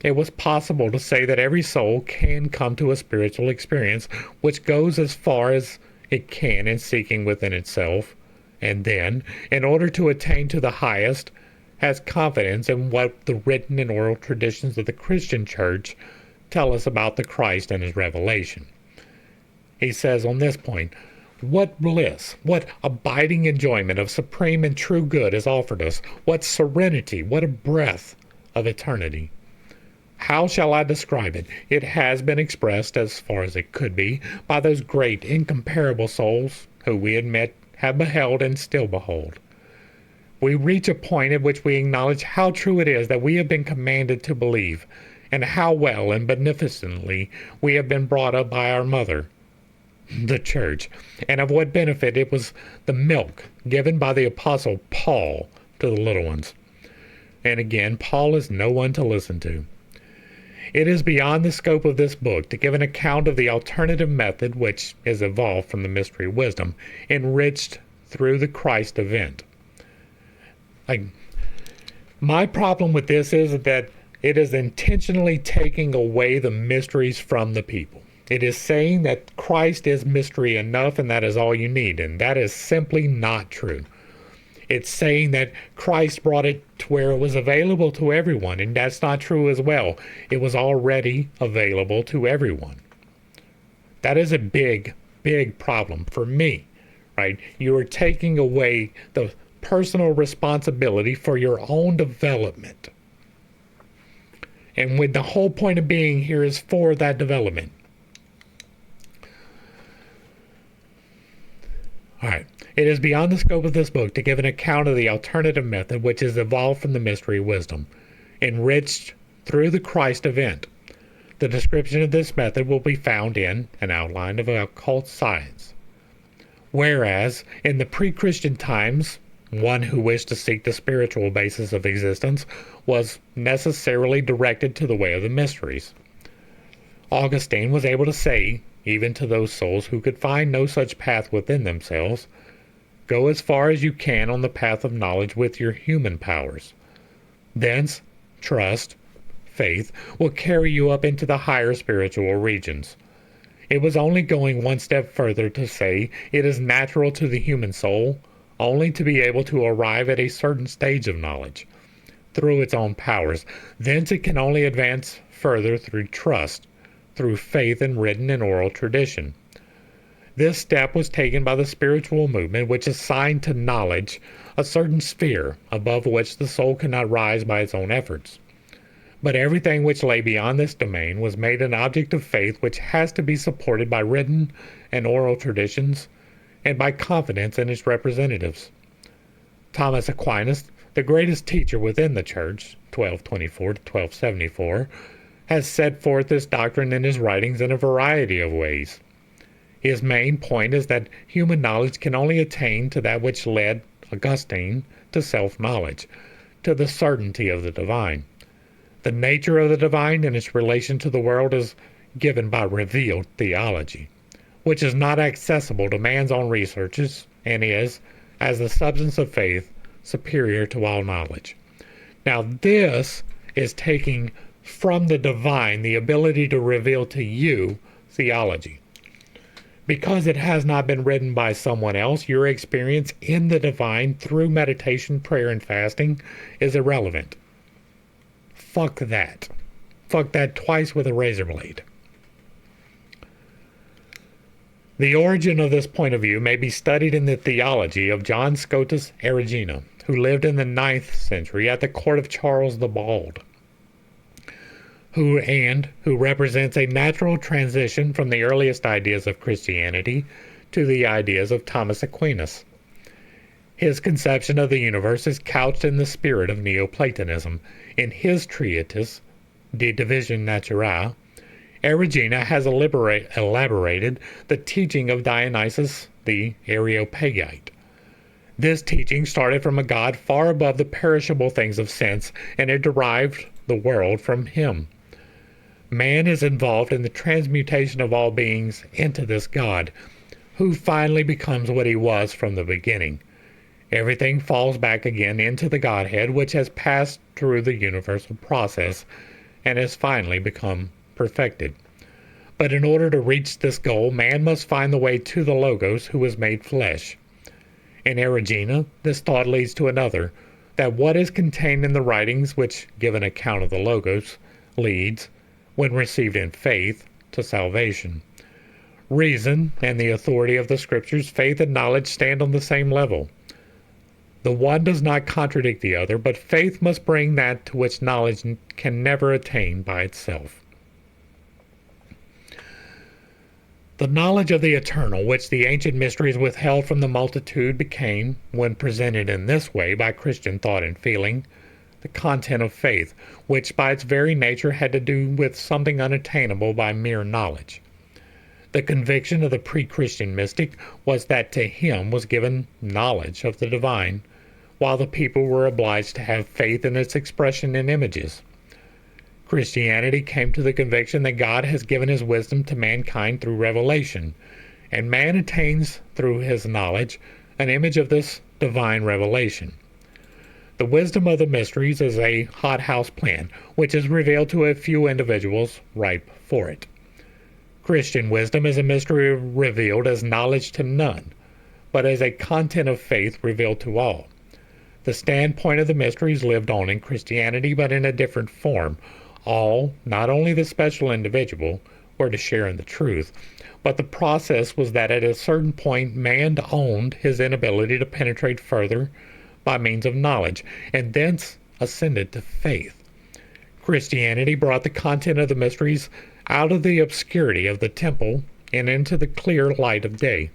it was possible to say that every soul can come to a spiritual experience which goes as far as it can in seeking within itself, and then, in order to attain to the highest, has confidence in what the written and oral traditions of the Christian Church tell us about the Christ and his revelation. He says on this point, what bliss, what abiding enjoyment of supreme and true good is offered us, what serenity, what a breath of eternity. How shall I describe it? It has been expressed, as far as it could be, by those great, incomparable souls who we admit have beheld and still behold. We reach a point at which we acknowledge how true it is that we have been commanded to believe, and how well and beneficently we have been brought up by our mother, the Church, and of what benefit it was the milk given by the Apostle Paul to the little ones. And again, Paul is no one to listen to. It is beyond the scope of this book to give an account of the alternative method which is evolved from the mystery wisdom, enriched through the Christ event. My problem with this is that it is intentionally taking away the mysteries from the people. It is saying that Christ is mystery enough and that is all you need, and that is simply not true. It's saying that Christ brought it to where it was available to everyone, and that's not true as well. It was already available to everyone. That is a big big problem for me, right? You are taking away the personal responsibility for your own development. And with the whole point of being here is for that development. All right. It is beyond the scope of this book to give an account of the alternative method which is evolved from the mystery wisdom, enriched through the Christ event. The description of this method will be found in an outline of occult science. Whereas, in the pre-Christian times, one who wished to seek the spiritual basis of existence was necessarily directed to the way of the mysteries. Augustine was able to say, even to those souls who could find no such path within themselves, go as far as you can on the path of knowledge with your human powers. Thence, trust, faith, will carry you up into the higher spiritual regions. It was only going one step further to say it is natural to the human soul only to be able to arrive at a certain stage of knowledge through its own powers. Thence it can only advance further through trust, through faith in written and oral tradition. This step was taken by the spiritual movement which assigned to knowledge a certain sphere above which the soul cannot rise by its own efforts. But everything which lay beyond this domain was made an object of faith which has to be supported by written and oral traditions and by confidence in its representatives. Thomas Aquinas, the greatest teacher within the Church, 1224 to 1274, has set forth this doctrine in his writings in a variety of ways. His main point is that human knowledge can only attain to that which led Augustine to self-knowledge, to the certainty of the divine. The nature of the divine and its relation to the world is given by revealed theology, which is not accessible to man's own researches and is, as the substance of faith, superior to all knowledge. Now this is taking from the divine the ability to reveal to you theology. Because it has not been written by someone else, your experience in the divine through meditation, prayer, and fasting is irrelevant. Fuck that. Fuck that twice with a razor blade. The origin of this point of view may be studied in the theology of John Scotus Erigena, who lived in the 9th century at the court of Charles the Bald, who represents a natural transition from the earliest ideas of Christianity to the ideas of Thomas Aquinas. His conception of the universe is couched in the spirit of Neoplatonism. In his treatise, De Divisione Naturae, Erigena has elaborated the teaching of Dionysius the Areopagite. This teaching started from a God far above the perishable things of sense, and it derived the world from him. Man is involved in the transmutation of all beings into this God, who finally becomes what he was from the beginning. Everything falls back again into the Godhead, which has passed through the universal process and has finally become perfected. But in order to reach this goal, man must find the way to the Logos, who was made flesh. In Erigena, this thought leads to another, that what is contained in the writings which give an account of the Logos leads, when received in faith, to salvation. Reason and the authority of the Scriptures, faith and knowledge stand on the same level. The one does not contradict the other, but faith must bring that to which knowledge can never attain by itself. The knowledge of the eternal, which the ancient mysteries withheld from the multitude, became, when presented in this way by Christian thought and feeling, the content of faith, which by its very nature had to do with something unattainable by mere knowledge. The conviction of the pre-Christian mystic was that to him was given knowledge of the divine, while the people were obliged to have faith in its expression in images. Christianity came to the conviction that God has given his wisdom to mankind through revelation, and man attains through his knowledge an image of this divine revelation. The wisdom of the mysteries is a hothouse plant, which is revealed to a few individuals ripe for it. Christian wisdom is a mystery revealed as knowledge to none, but as a content of faith revealed to all. The standpoint of the mysteries lived on in Christianity, but in a different form. All, not only the special individual, were to share in the truth. But the process was that at a certain point, man owned his inability to penetrate further by means of knowledge, and thence ascended to faith. Christianity brought the content of the mysteries out of the obscurity of the temple and into the clear light of day.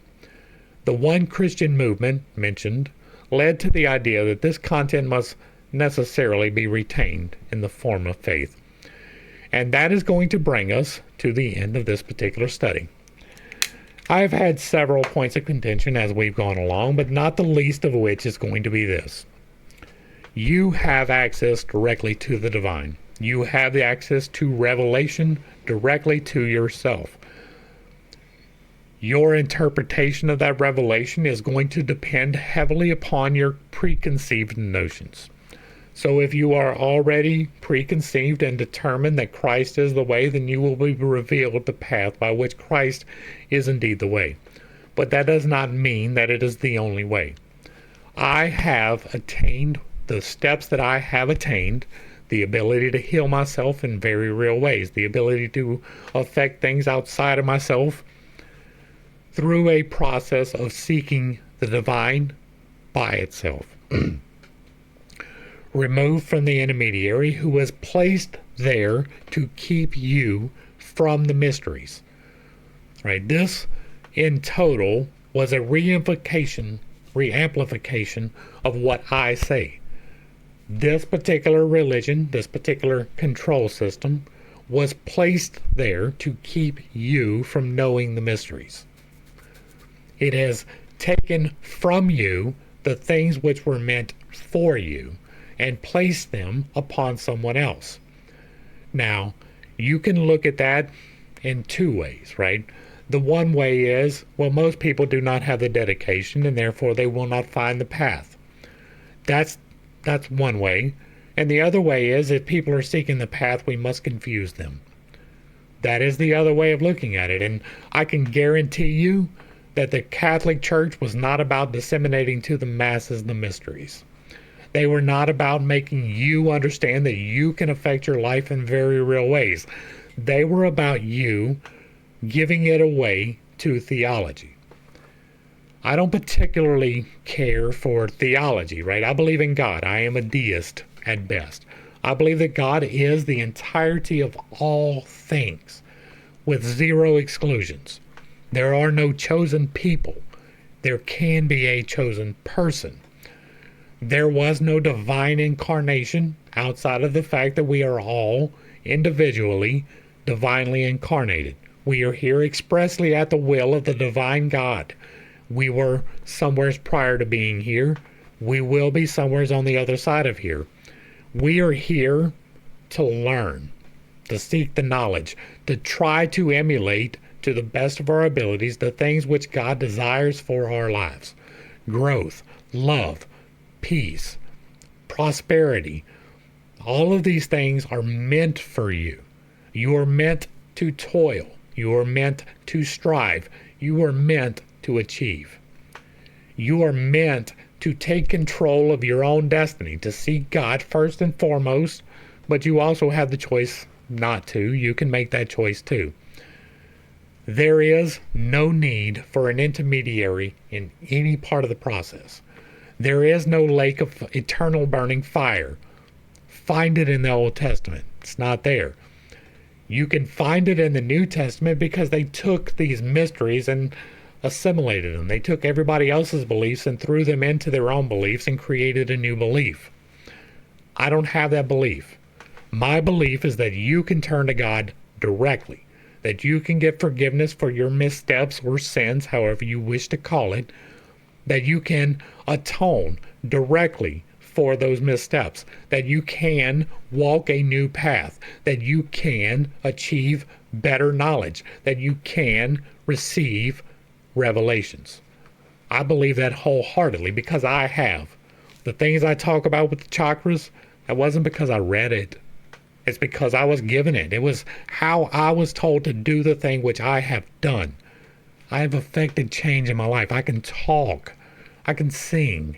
The one Christian movement mentioned led to the idea that this content must necessarily be retained in the form of faith. And that is going to bring us to the end of this particular study. I've had several points of contention as we've gone along, but not the least of which is going to be this. You have access directly to the divine. You have the access to revelation directly to yourself. Your interpretation of that revelation is going to depend heavily upon your preconceived notions. So if you are already preconceived and determined that Christ is the way, then you will be revealed the path by which Christ is indeed the way. But that does not mean that it is the only way. I have attained the steps that I have attained, the ability to heal myself in very real ways, the ability to affect things outside of myself through a process of seeking the divine by itself. Removed from the intermediary who was placed there to keep you from the mysteries. Right? This, in total, was a reamplification of what I say. This particular religion, this particular control system, was placed there to keep you from knowing the mysteries. It has taken from you the things which were meant for you and place them upon someone else. Now, you can look at that in two ways, right? The one way is, well, most people do not have the dedication and therefore they will not find the path. That's one way. And the other way is, if people are seeking the path, we must confuse them. That is the other way of looking at it. And I can guarantee you that the Catholic Church was not about disseminating to the masses the mysteries. They were not about making you understand that you can affect your life in very real ways. They were about you giving it away to theology. I don't particularly care for theology, right? I believe in God. I am a deist at best. I believe that God is the entirety of all things with zero exclusions. There are no chosen people. There can be a chosen person. There was no divine incarnation outside of the fact that we are all individually divinely incarnated. We are here expressly at the will of the divine God. We were somewheres prior to being here. We will be somewheres on the other side of here. We are here to learn, to seek the knowledge, to try to emulate to the best of our abilities the things which God desires for our lives. Growth, love, peace, prosperity. All of these things are meant for you. You are meant to toil. You are meant to strive. You are meant to achieve. You are meant to take control of your own destiny, to seek God first and foremost, but you also have the choice not to. You can make that choice too. There is no need for an intermediary in any part of the process. There is no lake of eternal burning fire. Find it in the Old Testament. It's not there. You can find it in the New Testament because they took these mysteries and assimilated them. They took everybody else's beliefs and threw them into their own beliefs and created a new belief. I don't have that belief. My belief is that you can turn to God directly, that you can get forgiveness for your missteps or sins, however you wish to call it, that you can atone directly for those missteps, that you can walk a new path, that you can achieve better knowledge, that you can receive revelations. I believe that wholeheartedly because I have. The things I talk about with the chakras, that wasn't because I read it. It's because I was given it. It was how I was told to do the thing which I have done. I have affected change in my life. I can talk. I can sing.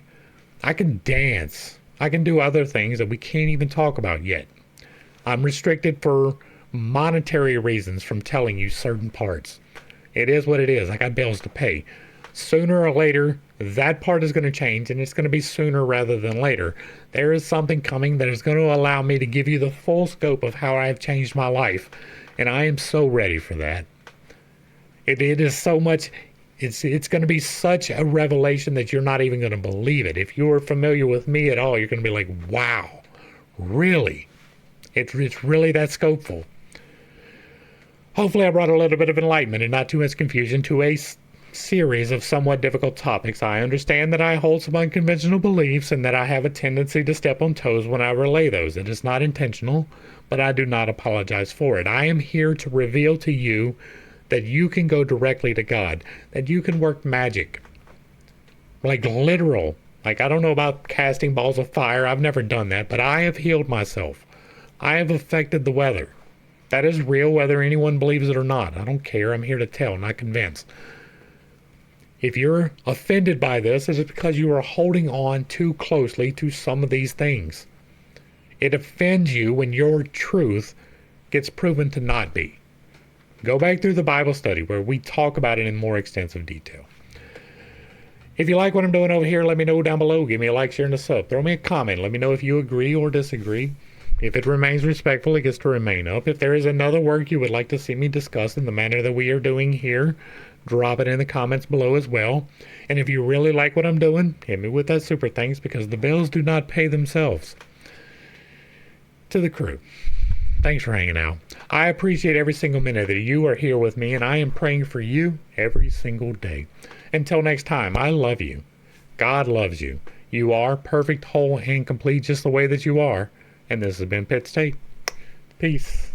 I can dance. I can do other things that we can't even talk about yet. I'm restricted for monetary reasons from telling you certain parts. It is what it is. I got bills to pay. Sooner or later, that part is going to change, and it's going to be sooner rather than later. There is something coming that is going to allow me to give you the full scope of how I have changed my life, and I am so ready for that. It is so much, it's going to be such a revelation that you're not even going to believe it. If you are familiar with me at all, you're going to be like, wow, really? It's really that scopeful. Hopefully I brought a little bit of enlightenment and not too much confusion to a series of somewhat difficult topics. I understand that I hold some unconventional beliefs and that I have a tendency to step on toes when I relay those. It is not intentional, but I do not apologize for it. I am here to reveal to you that you can go directly to God, that you can work magic, like literal. Like, I don't know about casting balls of fire. I've never done that, but I have healed myself. I have affected the weather. That is real, whether anyone believes it or not. I don't care. I'm here to tell, not convince. If you're offended by this, it's because you are holding on too closely to some of these things. It offends you when your truth gets proven to not be. Go back through the Bible study where we talk about it in more extensive detail. If you like what I'm doing over here, let me know down below. Give me a like, share, and a sub. Throw me a comment. Let me know if you agree or disagree. If it remains respectful, it gets to remain up. If there is another work you would like to see me discuss in the manner that we are doing here, drop it in the comments below as well. And if you really like what I'm doing, hit me with that super thanks, because the bills do not pay themselves. To the crew, thanks for hanging out. I appreciate every single minute that you are here with me, and I am praying for you every single day. Until next time, I love you. God loves you. You are perfect, whole, and complete just the way that you are. And this has been Pit State. Peace.